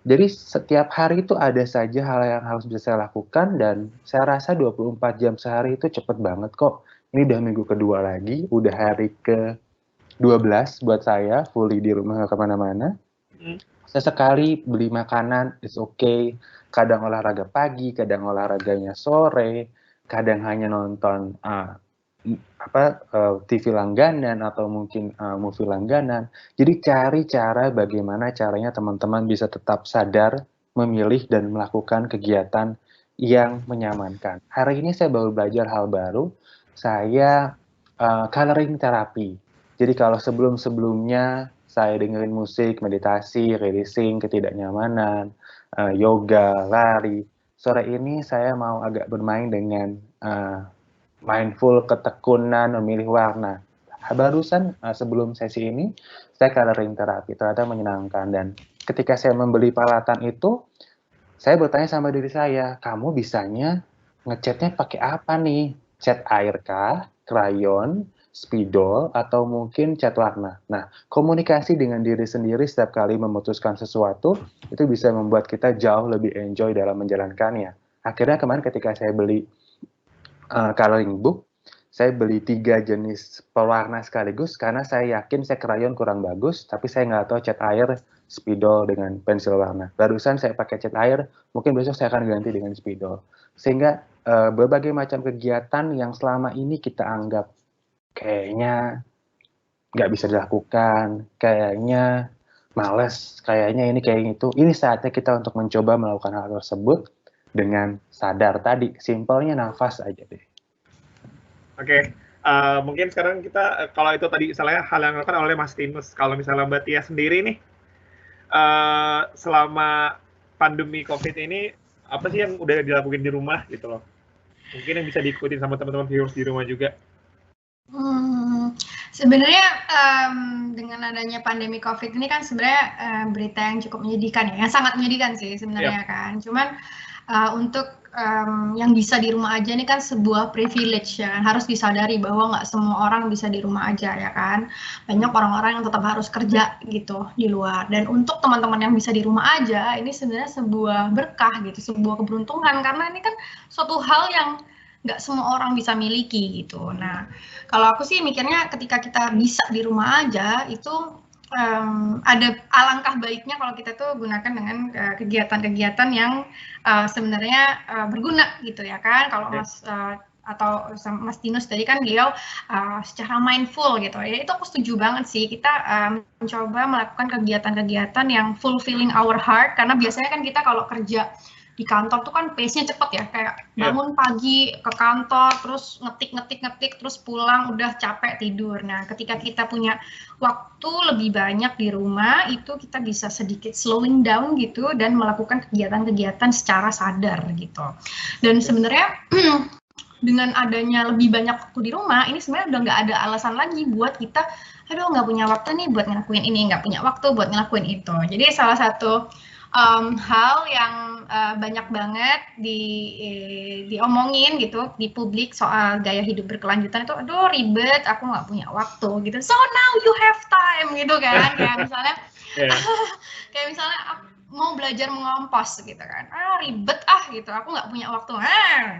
Speaker 3: Jadi setiap hari itu ada saja hal yang harus bisa saya lakukan, dan saya rasa 24 jam sehari itu cepet banget kok. Ini udah minggu kedua lagi, udah hari ke-12 buat saya, fully di rumah gak kemana-mana. Sesekali beli makanan, it's okay. Kadang olahraga pagi, kadang olahraganya sore, kadang hanya nonton TV langganan atau mungkin movie langganan. Jadi cari cara bagaimana caranya teman-teman bisa tetap sadar, memilih dan melakukan kegiatan yang menyamankan. Hari ini saya baru belajar hal baru, saya coloring terapi. Jadi kalau sebelum-sebelumnya saya dengerin musik, meditasi, releasing ketidaknyamanan, yoga, lari, sore ini saya mau agak bermain dengan mindful, ketekunan, memilih warna. Barusan sebelum sesi ini, saya coloring terapi, ternyata menyenangkan. Dan ketika saya membeli peralatan itu, saya bertanya sama diri saya, kamu bisanya ngecatnya pakai apa nih? Cat air kah, krayon, spidol, atau mungkin cat warna? Nah, komunikasi dengan diri sendiri setiap kali memutuskan sesuatu, itu bisa membuat kita jauh lebih enjoy dalam menjalankannya. Akhirnya kemarin ketika saya beli coloring book, saya beli 3 jenis pewarna sekaligus karena saya yakin saya krayon kurang bagus, tapi saya nggak tahu cat air, spidol dengan pensil warna. Barusan saya pakai cat air, mungkin besok saya akan ganti dengan spidol. Sehingga berbagai macam kegiatan yang selama ini kita anggap kayaknya nggak bisa dilakukan, kayaknya males, kayaknya ini kayak itu. Ini saatnya kita untuk mencoba melakukan hal tersebut. dengan sadar tadi. Simpelnya nafas aja deh.
Speaker 1: Oke. Mungkin sekarang kita, kalau itu tadi misalnya hal yang dilakukan oleh Mas Tinus, kalau misalnya Mbak Tia sendiri nih, selama pandemi COVID ini, apa sih yang udah dilakuin di rumah gitu loh? Mungkin yang bisa diikutin sama teman-teman viewers di rumah juga.
Speaker 2: Sebenarnya dengan adanya pandemi COVID ini kan sebenarnya berita yang cukup menyedihkan ya, yang sangat menyedihkan sih sebenarnya kan. Cuman untuk yang bisa di rumah aja ini kan sebuah privilege ya kan, harus disadari bahwa nggak semua orang bisa di rumah aja ya kan. Banyak orang-orang yang tetap harus kerja gitu di luar. Dan untuk teman-teman yang bisa di rumah aja, ini sebenarnya sebuah berkah gitu, sebuah keberuntungan karena ini kan suatu hal yang nggak semua orang bisa miliki gitu. Nah, kalau aku sih mikirnya ketika kita bisa di rumah aja itu ada alangkah baiknya kalau kita tuh gunakan dengan kegiatan-kegiatan yang sebenarnya berguna gitu ya kan. Kalau Mas atau Mas Tinus tadi kan beliau secara mindful gitu ya, itu aku setuju banget sih, kita mencoba melakukan kegiatan-kegiatan yang fulfilling our heart, karena biasanya kan kita kalau kerja di kantor tuh kan pace-nya cepet ya, kayak bangun pagi ke kantor, terus ngetik, terus pulang udah capek tidur. Nah, ketika kita punya waktu lebih banyak di rumah, itu kita bisa sedikit slowing down gitu dan melakukan kegiatan-kegiatan secara sadar gitu. Dan sebenarnya dengan adanya lebih banyak waktu di rumah, ini sebenarnya udah nggak ada alasan lagi buat kita, aduh nggak punya waktu nih buat ngelakuin ini, nggak punya waktu buat ngelakuin itu. Jadi salah satu hal yang banyak banget diomongin gitu di publik soal gaya hidup berkelanjutan itu, aduh ribet, aku nggak punya waktu gitu. So now you have time gitu kan, kayak misalnya, kayak misalnya mau belajar mengompos gitu kan, ribet gitu, aku nggak punya waktu.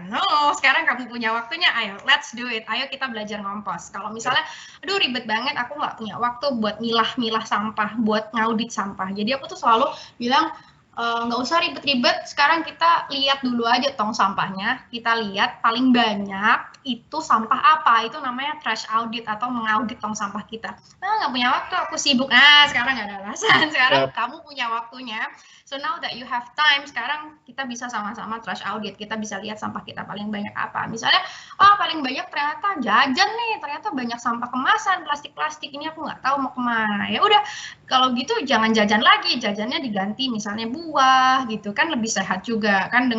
Speaker 2: No, sekarang kamu punya waktunya, ayo let's do it, ayo kita belajar ngompos. Kalau misalnya, aduh ribet banget, aku nggak punya waktu buat milah sampah, buat ngaudit sampah. Jadi aku tuh selalu bilang, nggak usah ribet-ribet, sekarang kita lihat dulu aja tong sampahnya, kita lihat paling banyak itu sampah apa, itu namanya trash audit atau mengaudit tong sampah kita. Nggak punya waktu, aku sibuk. Sekarang nggak ada alasan, sekarang kamu punya waktunya. So now that you have time, sekarang kita bisa sama-sama trash audit, kita bisa lihat sampah kita paling banyak apa. Misalnya, paling banyak ternyata jajan nih, ternyata banyak sampah kemasan, plastik-plastik, ini aku nggak tahu mau kemana. Ya udah, kalau gitu jangan jajan lagi, jajannya diganti misalnya buah gitu kan, lebih sehat juga kan.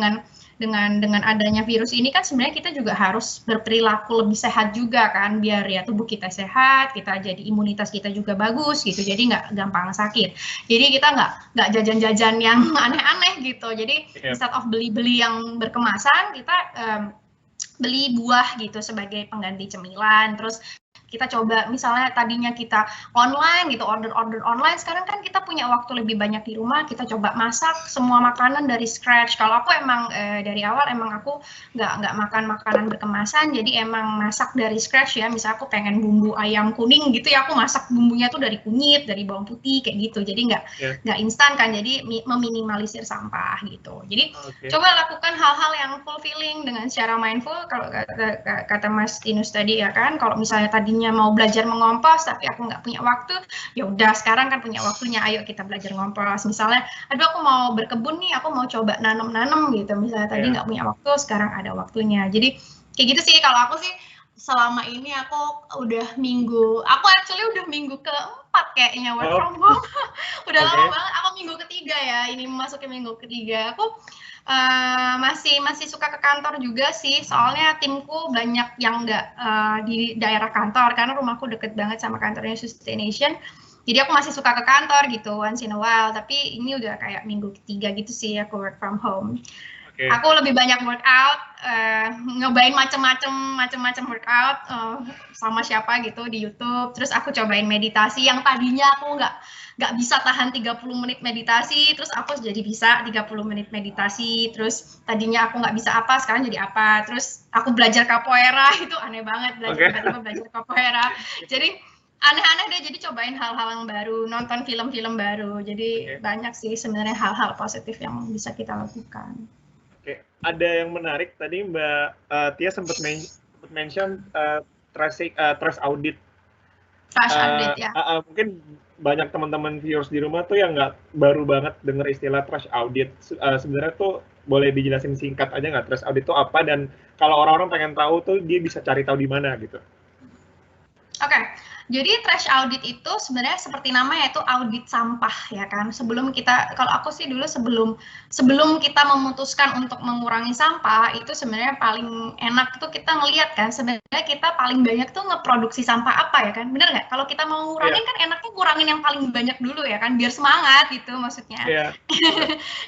Speaker 2: Dengan adanya virus ini kan sebenarnya kita juga harus berperilaku lebih sehat juga kan, biar ya tubuh kita sehat, kita jadi imunitas kita juga bagus gitu, jadi nggak gampang sakit. Jadi kita nggak jajan-jajan yang aneh-aneh gitu. Jadi instead of beli-beli yang berkemasan, kita beli buah gitu sebagai pengganti cemilan. Terus kita coba misalnya tadinya kita online gitu, order online, sekarang kan kita punya waktu lebih banyak di rumah, kita coba masak semua makanan dari scratch. Kalau aku emang dari awal emang aku nggak makan makanan berkemasan, jadi emang masak dari scratch ya. Misal aku pengen bumbu ayam kuning gitu ya, aku masak bumbunya tuh dari kunyit, dari bawang putih kayak gitu, jadi nggak instan kan, jadi meminimalisir sampah gitu. Jadi coba lakukan hal-hal yang fulfilling dengan secara mindful. Kalau kata Mas Tinus tadi ya kan, kalau misalnya tadinya mau belajar mengompos tapi aku nggak punya waktu, ya udah sekarang kan punya waktunya, ayo kita belajar ngompos. Misalnya, aduh aku mau berkebun nih, aku mau coba nanam gitu, misalnya tadi nggak punya waktu, sekarang ada waktunya. Jadi kayak gitu sih kalau aku sih. Selama ini aku udah minggu keempat kayaknya work from home. Udah lama banget, aku minggu ketiga ya, ini memasuki minggu ketiga. Aku masih suka ke kantor juga sih, soalnya timku banyak yang nggak di daerah kantor, karena rumahku deket banget sama kantornya Sustaination. Jadi aku masih suka ke kantor gitu once in a while, tapi ini udah kayak minggu ketiga gitu sih aku work from home. Aku lebih banyak workout, nyobain macam-macam workout sama siapa gitu di YouTube. Terus aku cobain meditasi yang tadinya aku nggak bisa tahan 30 menit meditasi, terus aku jadi bisa 30 menit meditasi. Terus tadinya aku nggak bisa apa, sekarang jadi apa. Terus aku belajar capoeira, itu aneh banget, tiba-tiba belajar capoeira. Jadi aneh-aneh deh, jadi cobain hal-hal yang baru, nonton film-film baru. Jadi banyak sih sebenarnya hal-hal positif yang bisa kita lakukan.
Speaker 1: Ada yang menarik tadi Mbak Tia sempat mention trash audit.
Speaker 2: Trash audit ya.
Speaker 1: Mungkin banyak teman-teman viewers di rumah tuh yang nggak baru banget dengar istilah trash audit. Sebenarnya tuh boleh dijelasin singkat aja nggak trash audit itu apa, dan kalau orang-orang pengen tahu tuh dia bisa cari tahu di mana gitu.
Speaker 2: Oke, jadi trash audit itu sebenarnya seperti namanya itu audit sampah ya kan. Sebelum kita, kalau aku sih dulu sebelum kita memutuskan untuk mengurangi sampah itu sebenarnya paling enak tuh kita ngelihat kan sebenarnya kita paling banyak tuh ngeproduksi sampah apa ya kan, bener nggak? Kalau kita mau ngurangin kan enaknya ngurangin yang paling banyak dulu ya kan, biar semangat gitu maksudnya.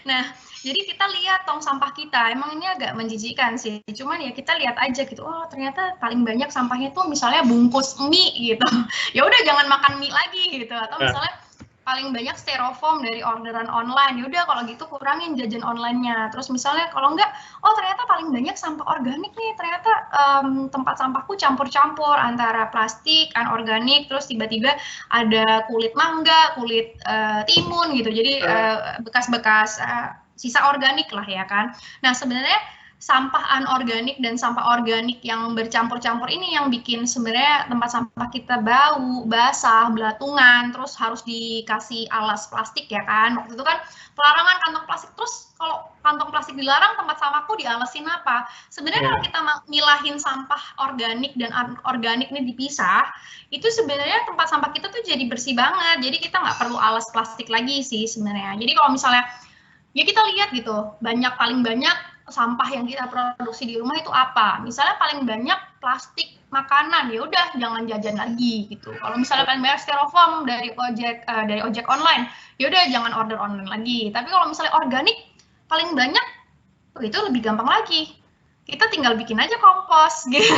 Speaker 2: Nah, jadi kita lihat tong sampah kita, emang ini agak menjijikan sih, cuman ya kita lihat aja gitu, oh ternyata paling banyak sampahnya tuh misalnya bungkus mie gitu, ya udah jangan makan mie lagi gitu, atau misalnya paling banyak styrofoam dari orderan online, ya udah kalau gitu kurangin jajan online-nya. Terus misalnya kalau enggak, oh ternyata paling banyak sampah organik nih, ternyata tempat sampahku campur-campur antara plastik, anorganik, terus tiba-tiba ada kulit mangga, kulit timun gitu, jadi bekas-bekas sisa organik lah ya kan. Nah sebenarnya sampah anorganik dan sampah organik yang bercampur-campur ini yang bikin sebenarnya tempat sampah kita bau, basah, belatungan, terus harus dikasih alas plastik ya kan. Waktu itu kan pelarangan kantong plastik, terus kalau kantong plastik dilarang tempat sampahku dialasin apa? Sebenarnya kalau kita milahin sampah organik dan anorganik ini dipisah, itu sebenarnya tempat sampah kita tuh jadi bersih banget. Jadi kita nggak perlu alas plastik lagi sih sebenarnya. Jadi kalau misalnya ya kita lihat gitu, paling banyak sampah yang kita produksi di rumah itu apa? Misalnya paling banyak plastik makanan, ya udah jangan jajan lagi gitu. Kalau misalnya paling banyak styrofoam dari ojek online, ya udah jangan order online lagi. Tapi kalau misalnya organik paling banyak, itu lebih gampang lagi. Kita tinggal bikin aja kompos gitu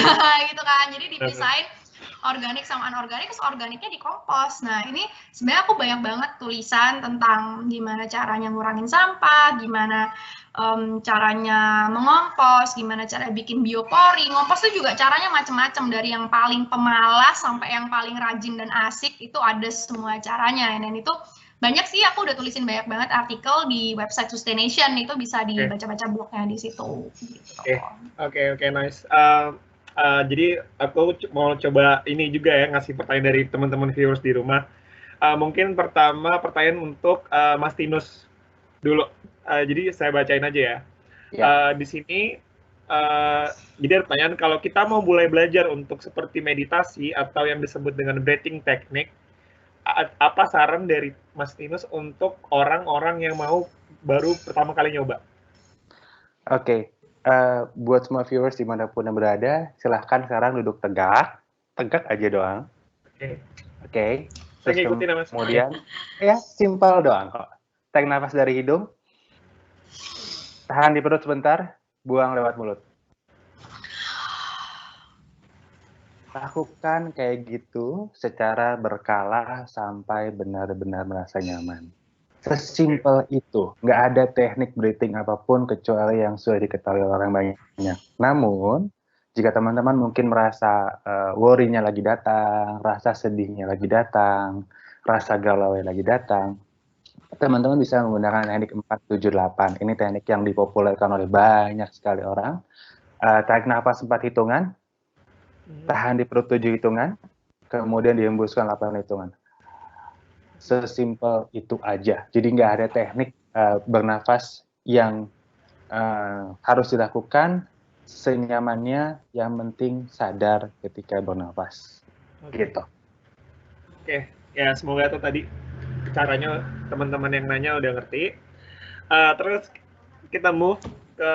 Speaker 2: kan. Jadi dipisahin organik sama anorganik, terus organiknya dikompos. Nah ini sebenarnya aku banyak banget tulisan tentang gimana caranya ngurangin sampah, gimana caranya mengompos, gimana cara bikin biopori. Ngompos itu juga caranya macam-macam, dari yang paling pemalas sampai yang paling rajin dan asik, itu ada semua caranya. Dan itu banyak sih, aku udah tulisin banyak banget artikel di website Sustaination, itu bisa dibaca-baca blognya di situ.
Speaker 1: Oke, nice. Jadi aku mau coba ini juga ya, ngasih pertanyaan dari teman-teman viewers di rumah. Mungkin pertama pertanyaan untuk Mas Tinus dulu. Jadi saya bacain aja ya. Di sini jadi ada pertanyaan, kalau kita mau mulai belajar untuk seperti meditasi atau yang disebut dengan breathing technique, apa saran dari Mas Tinus untuk orang-orang yang mau baru pertama kali nyoba?
Speaker 3: Oke. Buat semua viewers dimanapun yang berada, silahkan sekarang duduk tegak aja doang. Oke.
Speaker 1: Saya ngikutin Mas.
Speaker 3: Kemudian, ya simpel doang kok. Tarik nafas dari hidung, tahan di perut sebentar, buang lewat mulut. Lakukan kayak gitu secara berkala sampai benar-benar merasa nyaman. Sesimpel itu, nggak ada teknik breathing apapun kecuali yang sudah diketahui orang banyak. Namun, jika teman-teman mungkin merasa worry-nya lagi datang, rasa sedihnya lagi datang, rasa galau lagi datang, teman-teman bisa menggunakan teknik 478. Ini teknik yang dipopulerkan oleh banyak sekali orang. Tarik nafas 4 hitungan, tahan di perut 7 hitungan, kemudian dihembuskan 8 hitungan. Sesimpel itu aja. Jadi nggak ada teknik bernafas yang harus dilakukan, senyamannya, yang penting sadar ketika bernafas. Gitu.
Speaker 1: Oke, ya semoga itu tadi caranya teman-teman yang nanya udah ngerti. Terus kita move ke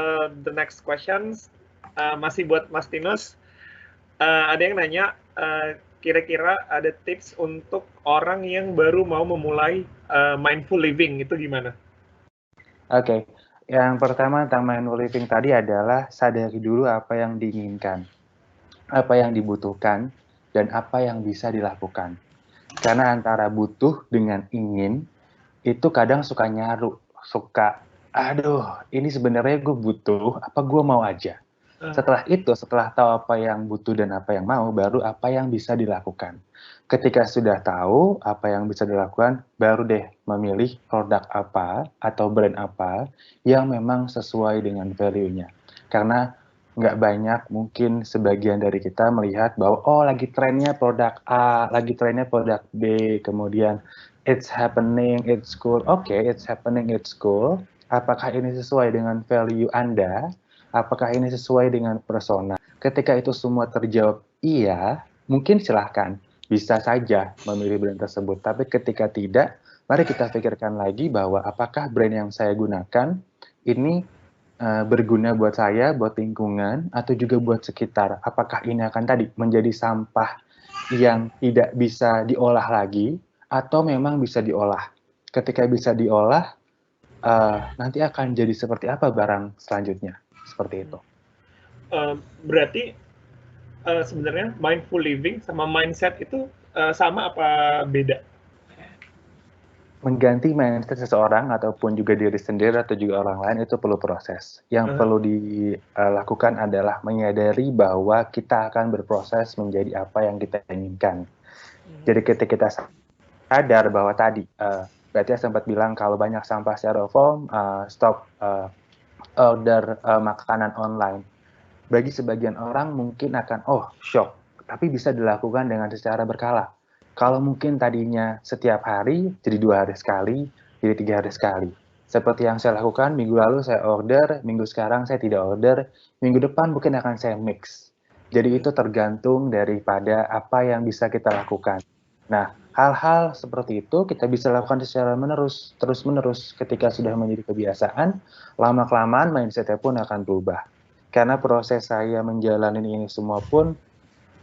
Speaker 1: the next questions. Masih buat Mas Tinus. Ada yang nanya, kira-kira ada tips untuk orang yang baru mau memulai mindful living, itu gimana?
Speaker 3: Oke, yang pertama tentang mindful living tadi adalah sadari dulu apa yang diinginkan, apa yang dibutuhkan, dan apa yang bisa dilakukan. Karena antara butuh dengan ingin, itu kadang suka nyaru, aduh ini sebenarnya gue butuh, apa gue mau aja. Setelah itu, setelah tahu apa yang butuh dan apa yang mau, baru apa yang bisa dilakukan. Ketika sudah tahu apa yang bisa dilakukan, baru deh memilih produk apa atau brand apa yang memang sesuai dengan value-nya. Karena nggak banyak, mungkin sebagian dari kita melihat bahwa oh lagi trennya produk A, lagi trennya produk B, kemudian it's happening, it's cool. Oke, it's happening, it's cool. Apakah ini sesuai dengan value Anda? Apakah ini sesuai dengan persona? Ketika itu semua terjawab iya, mungkin silahkan. Bisa saja memilih brand tersebut. Tapi ketika tidak, mari kita pikirkan lagi bahwa apakah brand yang saya gunakan ini berguna buat saya, buat lingkungan, atau juga buat sekitar. Apakah ini akan tadi menjadi sampah yang tidak bisa diolah lagi, atau memang bisa diolah. Ketika bisa diolah, nanti akan jadi seperti apa barang selanjutnya, seperti itu.
Speaker 1: Berarti sebenarnya mindful living sama mindset itu sama apa beda?
Speaker 3: Mengganti mindset seseorang ataupun juga diri sendiri atau juga orang lain itu perlu proses. Yang perlu dilakukan adalah menyadari bahwa kita akan berproses menjadi apa yang kita inginkan. Jadi ketika kita sadar bahwa tadi, berarti sempat bilang kalau banyak sampah styrofoam, stop order makanan online. Bagi sebagian orang mungkin akan, shock, tapi bisa dilakukan dengan secara berkala. Kalau mungkin tadinya setiap hari, jadi 2 hari sekali, jadi 3 hari sekali. Seperti yang saya lakukan, minggu lalu saya order, minggu sekarang saya tidak order, minggu depan mungkin akan saya mix. Jadi itu tergantung daripada apa yang bisa kita lakukan. Nah, hal-hal seperti itu kita bisa lakukan secara terus-menerus. Ketika sudah menjadi kebiasaan, lama-kelamaan mindset-nya pun akan berubah. Karena proses saya menjalani ini semua pun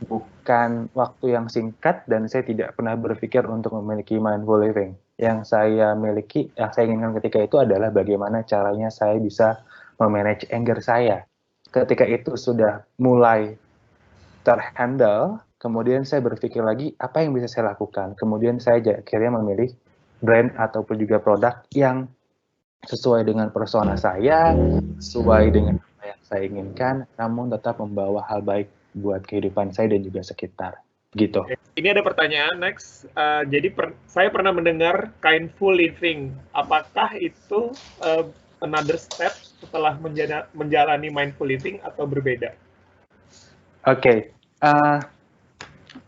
Speaker 3: bukan waktu yang singkat dan saya tidak pernah berpikir untuk memiliki mindful living. Yang saya miliki, yang saya inginkan ketika itu adalah bagaimana caranya saya bisa memanage anger saya. Ketika itu sudah mulai terhandle, kemudian saya berpikir lagi apa yang bisa saya lakukan. Kemudian saya akhirnya memilih brand ataupun juga produk yang sesuai dengan persona saya, sesuai dengan apa yang saya inginkan, namun tetap membawa hal baik buat kehidupan saya dan juga sekitar. Gitu.
Speaker 1: Ini ada pertanyaan next. Jadi saya pernah mendengar kindful living. Apakah itu another step setelah menjalani mindful living atau berbeda?
Speaker 3: Oke.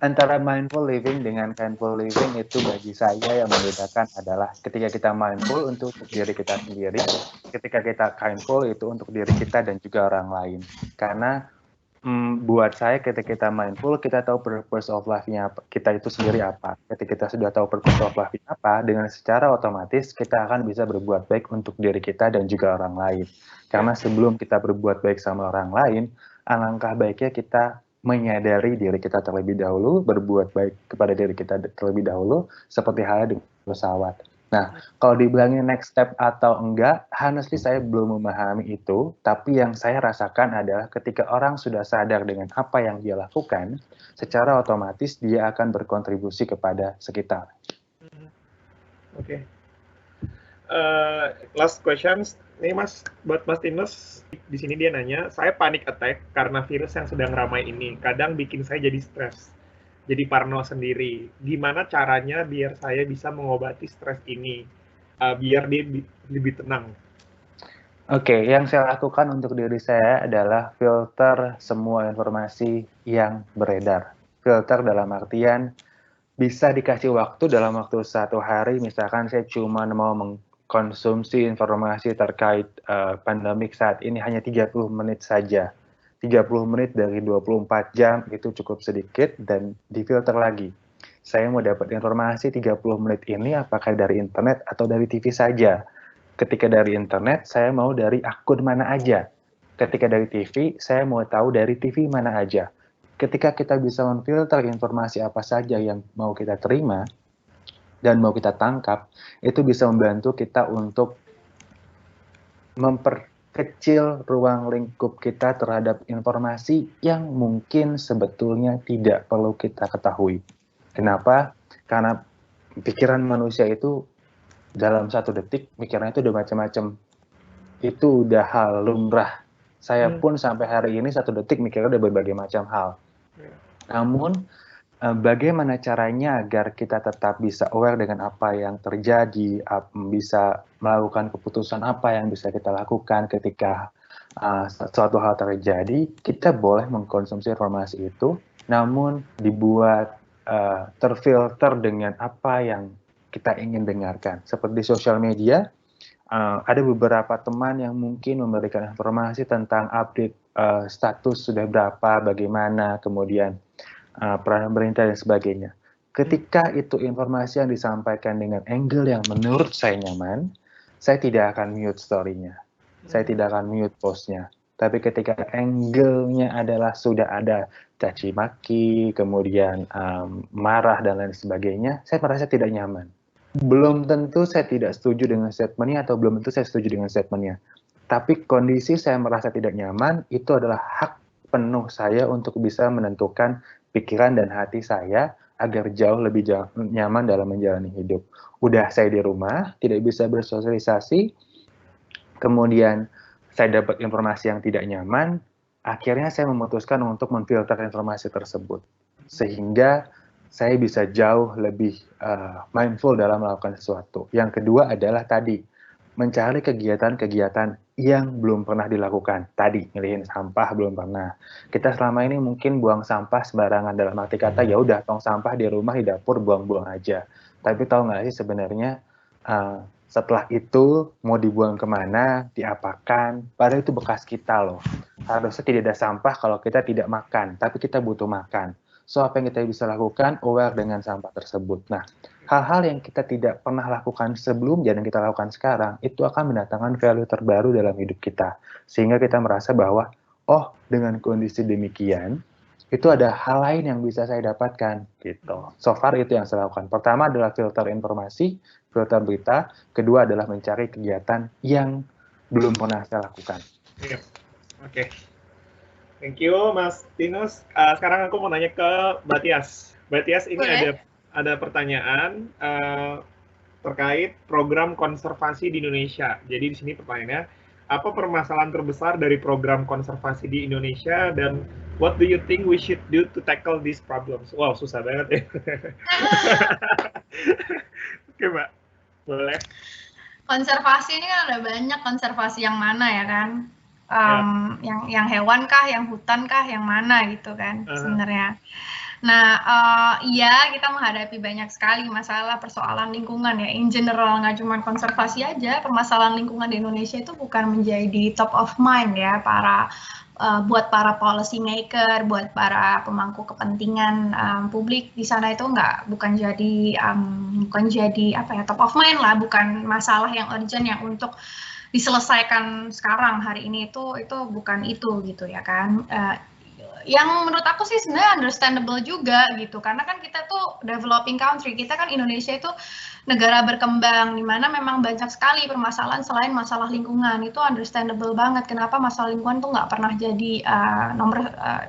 Speaker 3: Antara mindful living dengan kindful living itu bagi saya yang membedakan adalah ketika kita mindful untuk diri kita sendiri, ketika kita kindful itu untuk diri kita dan juga orang lain. Karena buat saya ketika kita mindful, kita tahu purpose of life-nya kita itu sendiri apa. Ketika kita sudah tahu purpose of life apa, dengan secara otomatis kita akan bisa berbuat baik untuk diri kita dan juga orang lain. Karena sebelum kita berbuat baik sama orang lain, alangkah baiknya kita menyadari diri kita terlebih dahulu, berbuat baik kepada diri kita terlebih dahulu, seperti halnya dengan pesawat. Nah, kalau dibilangin next step atau enggak, honestly saya belum memahami itu, tapi yang saya rasakan adalah ketika orang sudah sadar dengan apa yang dia lakukan, secara otomatis dia akan berkontribusi kepada sekitar.
Speaker 1: Oke. Last questions. Nih Mas, buat Mas Tinus, di sini dia nanya, saya panic attack karena virus yang sedang ramai ini. Kadang bikin saya jadi stres. Jadi parno sendiri. Gimana caranya biar saya bisa mengobati stres ini? Biar dia lebih tenang.
Speaker 3: Oke, yang saya lakukan untuk diri saya adalah filter semua informasi yang beredar. Filter dalam artian bisa dikasih waktu dalam waktu 1 hari, misalkan saya cuma mau mengkonsumsi informasi terkait pandemik saat ini hanya 30 menit saja. 30 menit dari 24 jam itu cukup sedikit dan difilter lagi. Saya mau dapat informasi 30 menit ini apakah dari internet atau dari TV saja. Ketika dari internet, saya mau dari akun mana aja. Ketika dari TV, saya mau tahu dari TV mana aja. Ketika kita bisa memfilter informasi apa saja yang mau kita terima dan mau kita tangkap, itu bisa membantu kita untuk memperkecil ruang lingkup kita terhadap informasi yang mungkin sebetulnya tidak perlu kita ketahui. Kenapa? Karena pikiran manusia itu dalam 1 detik mikirnya itu udah macam-macam. Itu udah hal lumrah. Saya pun sampai hari ini 1 detik mikirnya udah berbagai macam hal. Namun bagaimana caranya agar kita tetap bisa aware dengan apa yang terjadi, bisa melakukan keputusan apa yang bisa kita lakukan ketika suatu hal terjadi, kita boleh mengkonsumsi informasi itu, namun dibuat terfilter dengan apa yang kita ingin dengarkan. Seperti sosial media, ada beberapa teman yang mungkin memberikan informasi tentang update status sudah berapa, bagaimana, kemudian peran pemerintah dan sebagainya. Ketika itu informasi yang disampaikan dengan angle yang menurut saya nyaman, saya tidak akan mute story-nya, saya tidak akan mute post-nya. Tapi ketika angle-nya adalah sudah ada caci maki, kemudian marah dan lain sebagainya, saya merasa tidak nyaman. Belum tentu saya tidak setuju dengan statement-nya atau belum tentu saya setuju dengan statement-nya. Tapi kondisi saya merasa tidak nyaman itu adalah hak penuh saya untuk bisa menentukan pikiran dan hati saya agar jauh lebih nyaman dalam menjalani hidup. Udah saya di rumah, tidak bisa bersosialisasi, kemudian saya dapat informasi yang tidak nyaman, akhirnya saya memutuskan untuk memfilter informasi tersebut. Sehingga saya bisa jauh lebih mindful dalam melakukan sesuatu. Yang kedua adalah tadi, mencari kegiatan-kegiatan yang belum pernah dilakukan. Tadi, ngelihin sampah belum pernah. Kita selama ini mungkin buang sampah sembarangan, dalam arti kata, ya udah tong sampah di rumah, di dapur, buang-buang aja. Tapi tahu nggak sih sebenarnya setelah itu mau dibuang kemana, diapakan, padahal itu bekas kita loh. Harusnya tidak ada sampah kalau kita tidak makan, tapi kita butuh makan. So, apa yang kita bisa lakukan, aware dengan sampah tersebut. Nah, hal-hal yang kita tidak pernah lakukan sebelumnya dan kita lakukan sekarang, itu akan mendatangkan value terbaru dalam hidup kita. Sehingga kita merasa bahwa, oh, dengan kondisi demikian, itu ada hal lain yang bisa saya dapatkan. Gitu. So far itu yang saya lakukan. Pertama adalah filter informasi, filter berita. Kedua adalah mencari kegiatan yang belum pernah saya lakukan.
Speaker 1: Oke. Okay. Thank you, Mas Tinus. Sekarang aku mau nanya ke Mbak Tias. Mbak Tias, ini ada pertanyaan terkait program konservasi di Indonesia. Jadi di sini pertanyaannya, apa permasalahan terbesar dari program konservasi di Indonesia dan what do you think we should do to tackle these problems? Wow, susah banget ya. Oke, Mbak. Boleh.
Speaker 2: Konservasi ini kan ada banyak konservasi yang mana ya kan? Yang hewan kah, yang hutan kah, yang mana gitu kan sebenarnya. Nah, iya kita menghadapi banyak sekali masalah persoalan lingkungan ya. In general nggak cuma konservasi aja, permasalahan lingkungan di Indonesia itu bukan menjadi top of mind ya buat para policy maker, buat para pemangku kepentingan publik di sana itu bukan jadi apa ya top of mind lah, bukan masalah yang urgent yang untuk diselesaikan sekarang hari ini itu bukan itu gitu ya kan. Yang menurut aku sih sebenarnya understandable juga gitu, karena kan kita tuh developing country, kita kan Indonesia itu negara berkembang di mana memang banyak sekali permasalahan selain masalah lingkungan. Itu understandable banget kenapa masalah lingkungan tuh nggak pernah jadi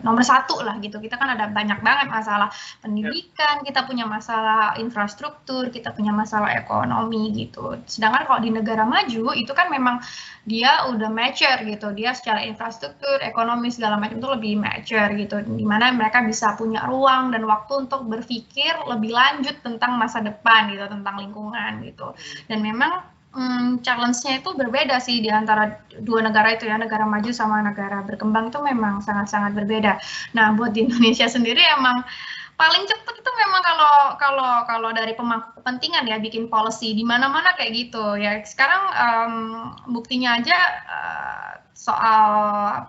Speaker 2: nomor satu lah gitu. Kita kan ada banyak banget masalah pendidikan, kita punya masalah infrastruktur, kita punya masalah ekonomi gitu. Sedangkan kalau di negara maju itu kan memang dia udah mature gitu, dia secara infrastruktur, ekonomi segala macam itu lebih mature gitu, dimana mereka bisa punya ruang dan waktu untuk berpikir lebih lanjut tentang masa depan gitu, tentang lingkungan gitu. Dan memang challenge-nya itu berbeda sih di antara dua negara itu ya, negara maju sama negara berkembang itu memang sangat-sangat berbeda. Nah, buat di Indonesia sendiri emang paling cepat itu memang kalau dari pemangku kepentingan ya bikin policy di mana-mana kayak gitu ya. Sekarang buktinya aja soal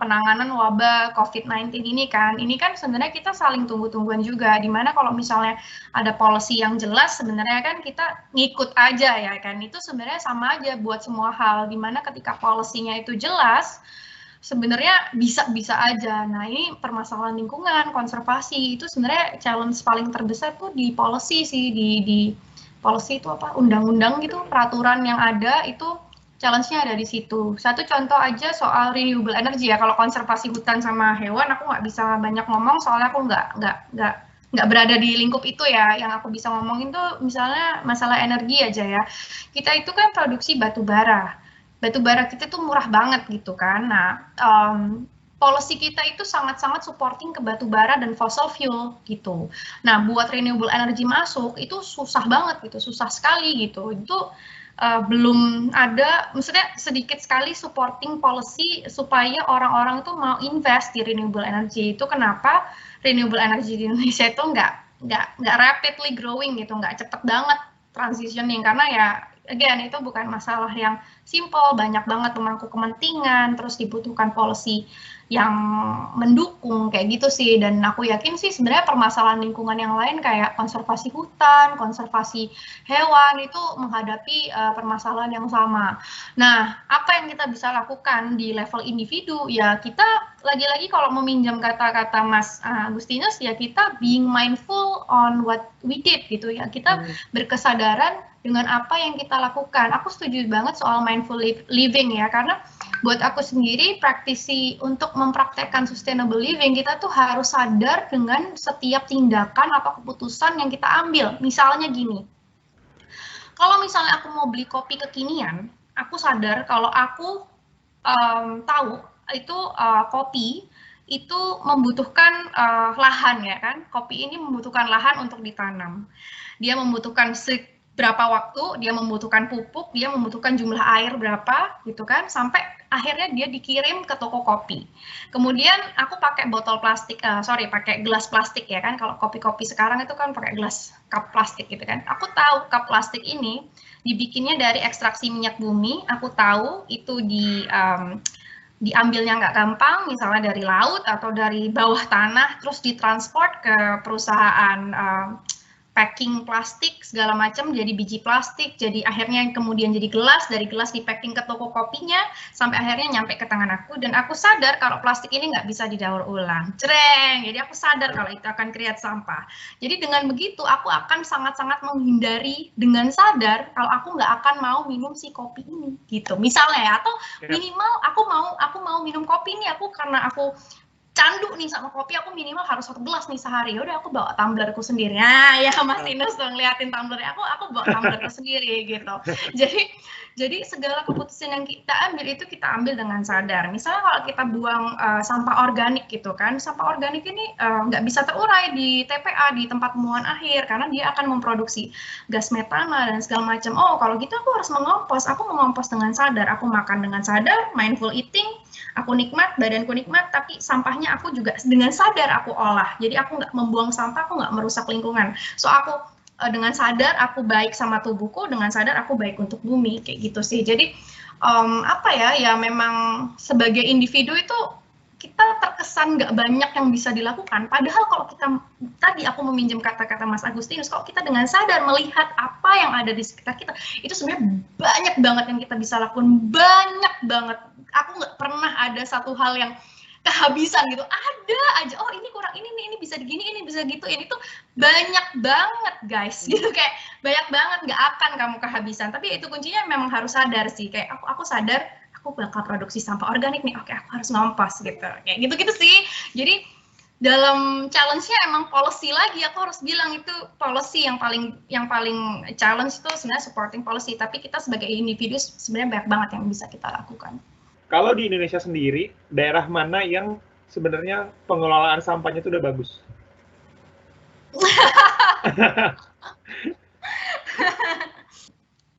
Speaker 2: penanganan wabah COVID-19 ini kan sebenarnya kita saling tunggu-tungguan juga, dimana kalau misalnya ada policy yang jelas sebenarnya kan kita ngikut aja ya kan. Itu sebenarnya sama aja buat semua hal, dimana ketika policy-nya itu jelas sebenarnya bisa aja. Nah, ini permasalahan lingkungan, konservasi itu sebenarnya challenge paling terbesar tuh di policy sih, di policy itu apa? Undang-undang gitu, peraturan yang ada itu challenge-nya ada di situ. Satu contoh aja soal renewable energy ya. Kalau konservasi hutan sama hewan aku nggak bisa banyak ngomong soalnya aku nggak berada di lingkup itu ya. Yang aku bisa ngomongin tuh misalnya masalah energi aja ya. Kita itu kan produksi batu bara kita tuh murah banget gitu kan. Nah, policy kita itu sangat-sangat supporting ke batu bara dan fossil fuel gitu. Nah, buat renewable energy masuk itu susah banget gitu, susah sekali gitu. Itu belum ada, maksudnya sedikit sekali supporting policy supaya orang-orang itu mau invest di renewable energy. Itu kenapa renewable energy di Indonesia itu nggak rapidly growing gitu, nggak cepet banget transitioning, karena ya again itu bukan masalah yang simple, banyak banget pemangku kepentingan, terus dibutuhkan policy yang mendukung kayak gitu sih. Dan aku yakin sih sebenarnya permasalahan lingkungan yang lain kayak konservasi hutan, konservasi hewan itu menghadapi permasalahan yang sama. Nah, apa yang kita bisa lakukan di level individu? Ya kita lagi-lagi kalau meminjam kata-kata Mas Agustinus, ya kita being mindful on what we did gitu ya. Kita berkesadaran dengan apa yang kita lakukan. Aku setuju banget soal mindful living ya, karena buat aku sendiri praktisi untuk mempraktekkan sustainable living, kita tuh harus sadar dengan setiap tindakan atau keputusan yang kita ambil. Misalnya gini, kalau misalnya aku mau beli kopi kekinian, aku sadar kalau aku tahu itu kopi itu membutuhkan lahan ya kan. Kopi ini membutuhkan lahan untuk ditanam. Dia membutuhkan berapa waktu, dia membutuhkan pupuk, dia membutuhkan jumlah air berapa gitu kan, sampai akhirnya dia dikirim ke toko kopi. Kemudian aku pakai botol plastik, pakai gelas plastik ya kan, kalau kopi-kopi sekarang itu kan pakai gelas cup plastik gitu kan. Aku tahu cup plastik ini dibikinnya dari ekstraksi minyak bumi, aku tahu itu diambilnya nggak gampang, misalnya dari laut atau dari bawah tanah, terus ditransport ke perusahaan packing plastik segala macam, jadi biji plastik, jadi akhirnya kemudian jadi gelas, dari gelas di packing ke toko kopinya, sampai akhirnya nyampe ke tangan aku, dan aku sadar kalau plastik ini nggak bisa didaur ulang. Cereng, jadi aku sadar kalau itu akan create sampah. Jadi dengan begitu aku akan sangat-sangat menghindari dengan sadar kalau aku nggak akan mau minum si kopi ini, gitu. Misalnya ya, atau minimal aku mau minum kopi nih, karena aku candu nih sama kopi, aku minimal harus 1 gelas nih sehari. Udah aku bawa tumblerku sendiri. Nah, ya Mas Tinus dong liatin tumblernya. Aku bawa tumblerku sendiri gitu. Jadi segala keputusan yang kita ambil itu kita ambil dengan sadar. Misalnya kalau kita buang sampah organik gitu kan, sampah organik ini nggak bisa terurai di TPA, di tempat pembuangan akhir, karena dia akan memproduksi gas metana dan segala macam. Oh, kalau gitu aku harus mengompos. Aku mengompos dengan sadar. Aku makan dengan sadar, mindful eating. Aku nikmat, badanku nikmat, tapi sampahnya aku juga dengan sadar aku olah. Jadi aku nggak membuang sampah, aku nggak merusak lingkungan. So aku dengan sadar aku baik sama tubuhku, dengan sadar aku baik untuk bumi, kayak gitu sih. Jadi ya memang sebagai individu itu kita terkesan nggak banyak yang bisa dilakukan. Padahal kalau kita, tadi aku meminjam kata-kata Mas Agustinus, kalau kita dengan sadar melihat apa yang ada di sekitar kita, itu sebenarnya banyak banget yang kita bisa lakukan, banyak banget. Aku nggak pernah ada satu hal yang kehabisan gitu, ada aja, oh ini kurang, ini bisa begini, ini bisa gitu, ini tuh banyak banget guys, gitu, kayak banyak banget, nggak akan kamu kehabisan. Tapi itu kuncinya memang harus sadar sih, kayak aku sadar, aku bakal produksi sampah organik nih, oke aku harus ngompost gitu, kayak gitu-gitu sih. Jadi dalam challenge-nya emang policy lagi, aku harus bilang itu policy yang paling challenge itu sebenarnya supporting policy, tapi kita sebagai individu sebenarnya banyak banget yang bisa kita lakukan.
Speaker 1: Kalau di Indonesia sendiri, daerah mana yang sebenarnya pengelolaan sampahnya itu udah bagus?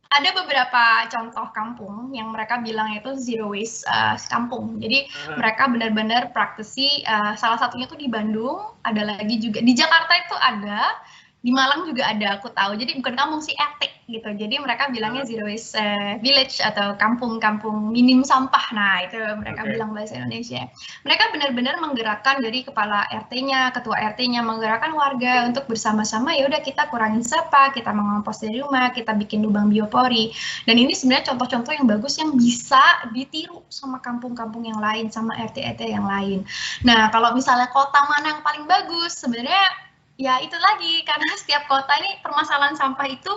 Speaker 2: Ada beberapa contoh kampung yang mereka bilang itu zero waste kampung. Jadi mereka benar-benar praktisi, salah satunya tuh di Bandung, ada lagi juga di Jakarta itu ada, di Malang juga ada, aku tahu. Jadi bukan kampung sih, etik gitu. Jadi mereka bilangnya zero waste village atau kampung-kampung minim sampah. Nah, itu mereka bilang bahasa Indonesia. Mereka benar-benar menggerakkan dari kepala RT-nya, ketua RT-nya, menggerakkan warga untuk bersama-sama, ya udah kita kurangin sampah, kita mengompos dari rumah, kita bikin lubang biopori. Dan ini sebenarnya contoh-contoh yang bagus yang bisa ditiru sama kampung-kampung yang lain, sama RT-RT yang lain. Nah, kalau misalnya kota mana yang paling bagus, sebenarnya ya itu lagi, karena setiap kota ini permasalahan sampah itu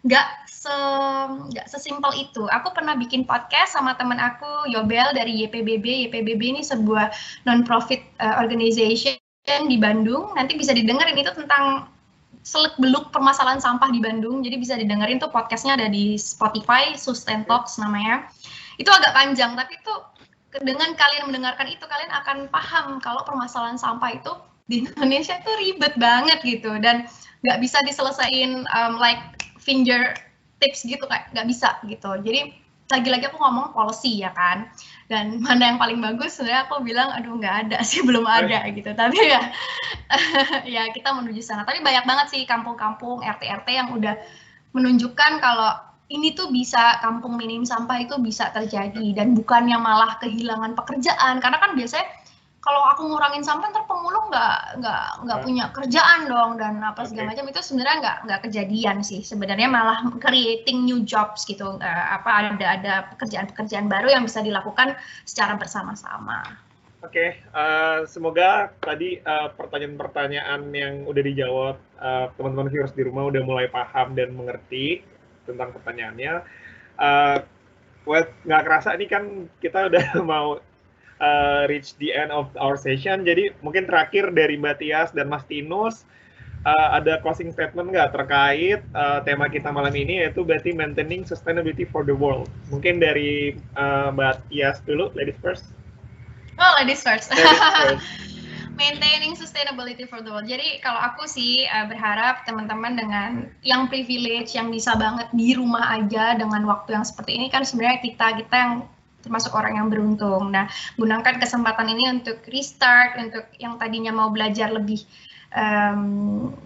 Speaker 2: nggak sesimpel itu. Aku pernah bikin podcast sama teman aku, Yobel dari YPBB. YPBB ini sebuah non-profit organization di Bandung. Nanti bisa didengerin, itu tentang seluk-beluk permasalahan sampah di Bandung. Jadi bisa didengerin tuh podcastnya, ada di Spotify, Sustain Talks namanya. Itu agak panjang, tapi itu dengan kalian mendengarkan itu, kalian akan paham kalau permasalahan sampah itu di Indonesia tuh ribet banget gitu, dan nggak bisa diselesain like finger tips gitu, kayak nggak bisa gitu. Jadi lagi-lagi aku ngomong policy ya kan, dan mana yang paling bagus sebenarnya aku bilang aduh nggak ada sih, belum ada gitu. Tapi ya ya kita menuju sana. Tapi banyak banget sih kampung-kampung RT-RT yang udah menunjukkan kalau ini tuh bisa, kampung minim sampah itu bisa terjadi, dan bukannya malah kehilangan pekerjaan, karena kan biasanya kalau aku ngurangin sampah ntar pemulung nggak punya kerjaan dong dan apa segala macam, itu sebenarnya nggak kejadian sih, sebenarnya malah creating new jobs gitu, ada pekerjaan baru yang bisa dilakukan secara bersama-sama.
Speaker 1: Oke, semoga tadi pertanyaan-pertanyaan yang udah dijawab teman-teman viewers di rumah udah mulai paham dan mengerti tentang pertanyaannya. Nggak kerasa ini kan kita udah mau reach the end of our session. Jadi mungkin terakhir dari Mbak Tias dan Mas Tinus, ada closing statement nggak terkait tema kita malam ini, yaitu berarti maintaining sustainability for the world. Mungkin dari Mbak Tias dulu, ladies first.
Speaker 2: Oh, ladies first.
Speaker 1: Ladies first.
Speaker 2: Maintaining sustainability for the world. Jadi kalau aku sih berharap teman-teman dengan yang privilege, yang bisa banget di rumah aja dengan waktu yang seperti ini, kan sebenarnya kita yang termasuk orang yang beruntung. Nah, gunakan kesempatan ini untuk restart, untuk yang tadinya mau belajar lebih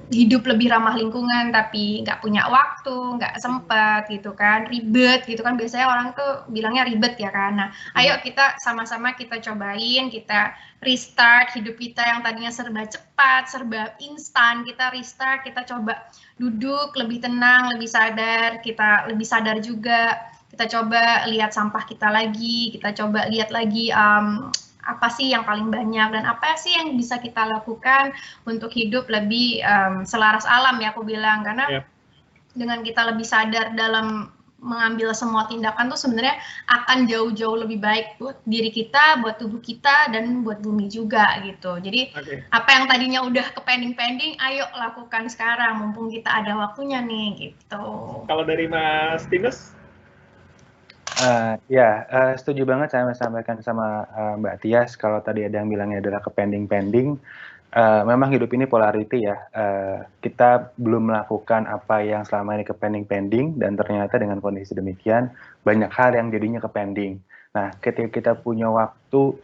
Speaker 2: hidup lebih ramah lingkungan tapi nggak punya waktu, nggak sempat gitu kan, ribet gitu kan, biasanya orang tuh bilangnya ribet ya kan. Nah, ayo kita sama-sama kita cobain, kita restart hidup kita yang tadinya serba cepat, serba instan, kita restart, kita coba duduk lebih tenang, lebih sadar, kita lebih sadar juga, kita coba lihat sampah kita lagi, kita coba lihat lagi apa sih yang paling banyak dan apa sih yang bisa kita lakukan untuk hidup lebih selaras alam ya aku bilang, karena dengan kita lebih sadar dalam mengambil semua tindakan tuh sebenarnya akan jauh-jauh lebih baik buat diri kita, buat tubuh kita, dan buat bumi juga gitu. Jadi apa yang tadinya udah pending, ayo lakukan sekarang mumpung kita ada waktunya nih gitu.
Speaker 1: Kalau dari Mas Tinus?
Speaker 3: Setuju banget saya sampaikan sama Mbak Tias. Kalau tadi ada yang bilangnya adalah pending. Memang hidup ini polarity ya. Kita belum melakukan apa yang selama ini pending, dan ternyata dengan kondisi demikian banyak hal yang jadinya pending. Nah, ketika kita punya waktu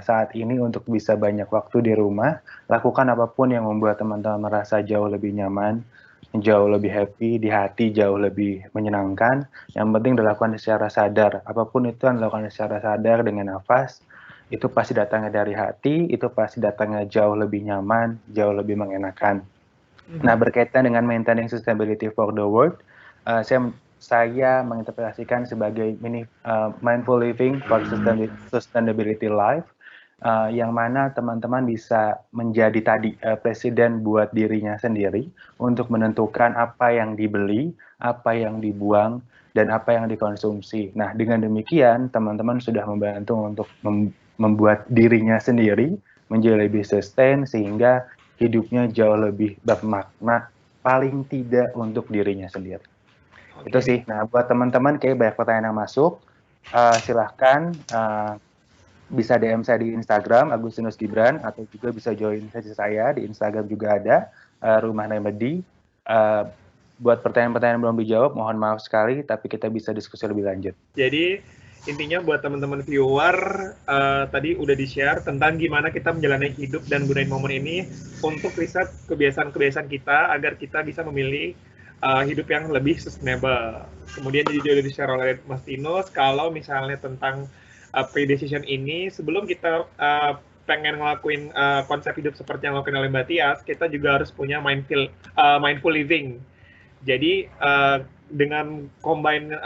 Speaker 3: saat ini untuk bisa banyak waktu di rumah, lakukan apapun yang membuat teman-teman merasa jauh lebih nyaman, jauh lebih happy, di hati jauh lebih menyenangkan. Yang penting dilakukan secara sadar. Apapun itu yang dilakukan secara sadar dengan nafas, itu pasti datangnya dari hati, itu pasti datangnya jauh lebih nyaman, jauh lebih mengenakan. Nah, berkaitan dengan maintaining sustainability for the world, saya menginterpretasikan sebagai mindful living for sustainability life, yang mana teman-teman bisa menjadi presiden buat dirinya sendiri untuk menentukan apa yang dibeli, apa yang dibuang, dan apa yang dikonsumsi. Nah, dengan demikian teman-teman sudah membantu untuk membuat dirinya sendiri menjadi lebih sustain, sehingga hidupnya jauh lebih bermakna, paling tidak untuk dirinya sendiri. Itu sih. Nah, buat teman-teman kayak banyak pertanyaan yang masuk, silahkan bisa DM saya di Instagram Agustinus Gibran, atau juga bisa join sesi saya di Instagram juga ada Rumah Remedy. Buat pertanyaan-pertanyaan belum dijawab, mohon maaf sekali, tapi kita bisa diskusi lebih lanjut.
Speaker 1: Jadi intinya buat teman-teman viewer, tadi udah di-share tentang gimana kita menjalani hidup dan gunain momen ini untuk riset kebiasaan-kebiasaan kita agar kita bisa memilih hidup yang lebih sustainable. Kemudian juga di-share oleh Mas Tinus kalau misalnya tentang pre-decision ini, sebelum kita pengen ngelakuin konsep hidup seperti yang dilakukan oleh Mbak Tias, kita juga harus punya mindful living. Jadi dengan combine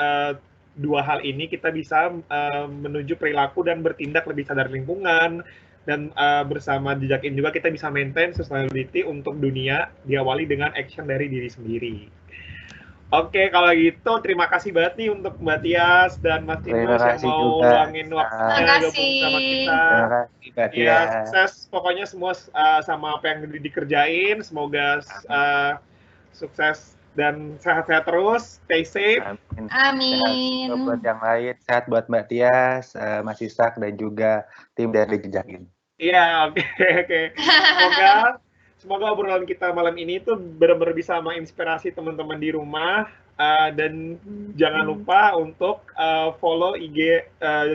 Speaker 1: dua hal ini, kita bisa menuju perilaku dan bertindak lebih sadar lingkungan, dan bersama Jejakin juga kita bisa maintain sustainability untuk dunia, diawali dengan action dari diri sendiri. Oke, kalau gitu terima kasih banget nih untuk Mbak Tias dan Mas Tinus yang mau luangin waktunya gabung sama kita.
Speaker 3: Terima kasih Mbak Tias.
Speaker 1: Ya, sukses pokoknya semua sama apa yang dikerjain. Semoga sukses dan sehat-sehat terus, stay safe.
Speaker 2: Amin.
Speaker 3: Sehat buat yang lain, sehat buat Mbak Tias, Mas Isak, dan juga tim dari Jejakin.
Speaker 1: Iya, oke. Semoga obrolan kita malam ini tuh benar-benar bisa menginspirasi teman-teman di rumah, dan jangan lupa untuk follow IG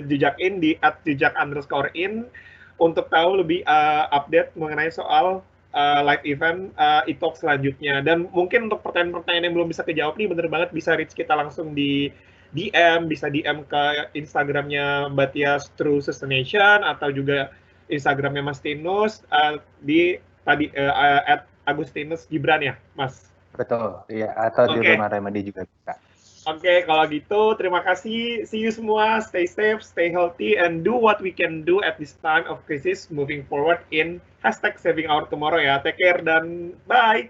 Speaker 1: Jejakin di @jejak_in untuk tahu lebih update mengenai soal live event e-talk selanjutnya. Dan mungkin untuk pertanyaan-pertanyaan yang belum bisa kejawab nih, bener banget bisa reach kita langsung di DM, bisa DM ke Instagramnya Mbak Tias True Sustaination, atau juga Instagramnya Mas Tinus di tadi @Agustinus Gibran ya, Mas?
Speaker 3: Betul, iya. Atau di Rumah Remedy juga bisa.
Speaker 1: Oke, kalau gitu terima kasih. See you semua. Stay safe, stay healthy, and do what we can do at this time of crisis moving forward in #SavingOurTomorrow ya. Take care dan bye.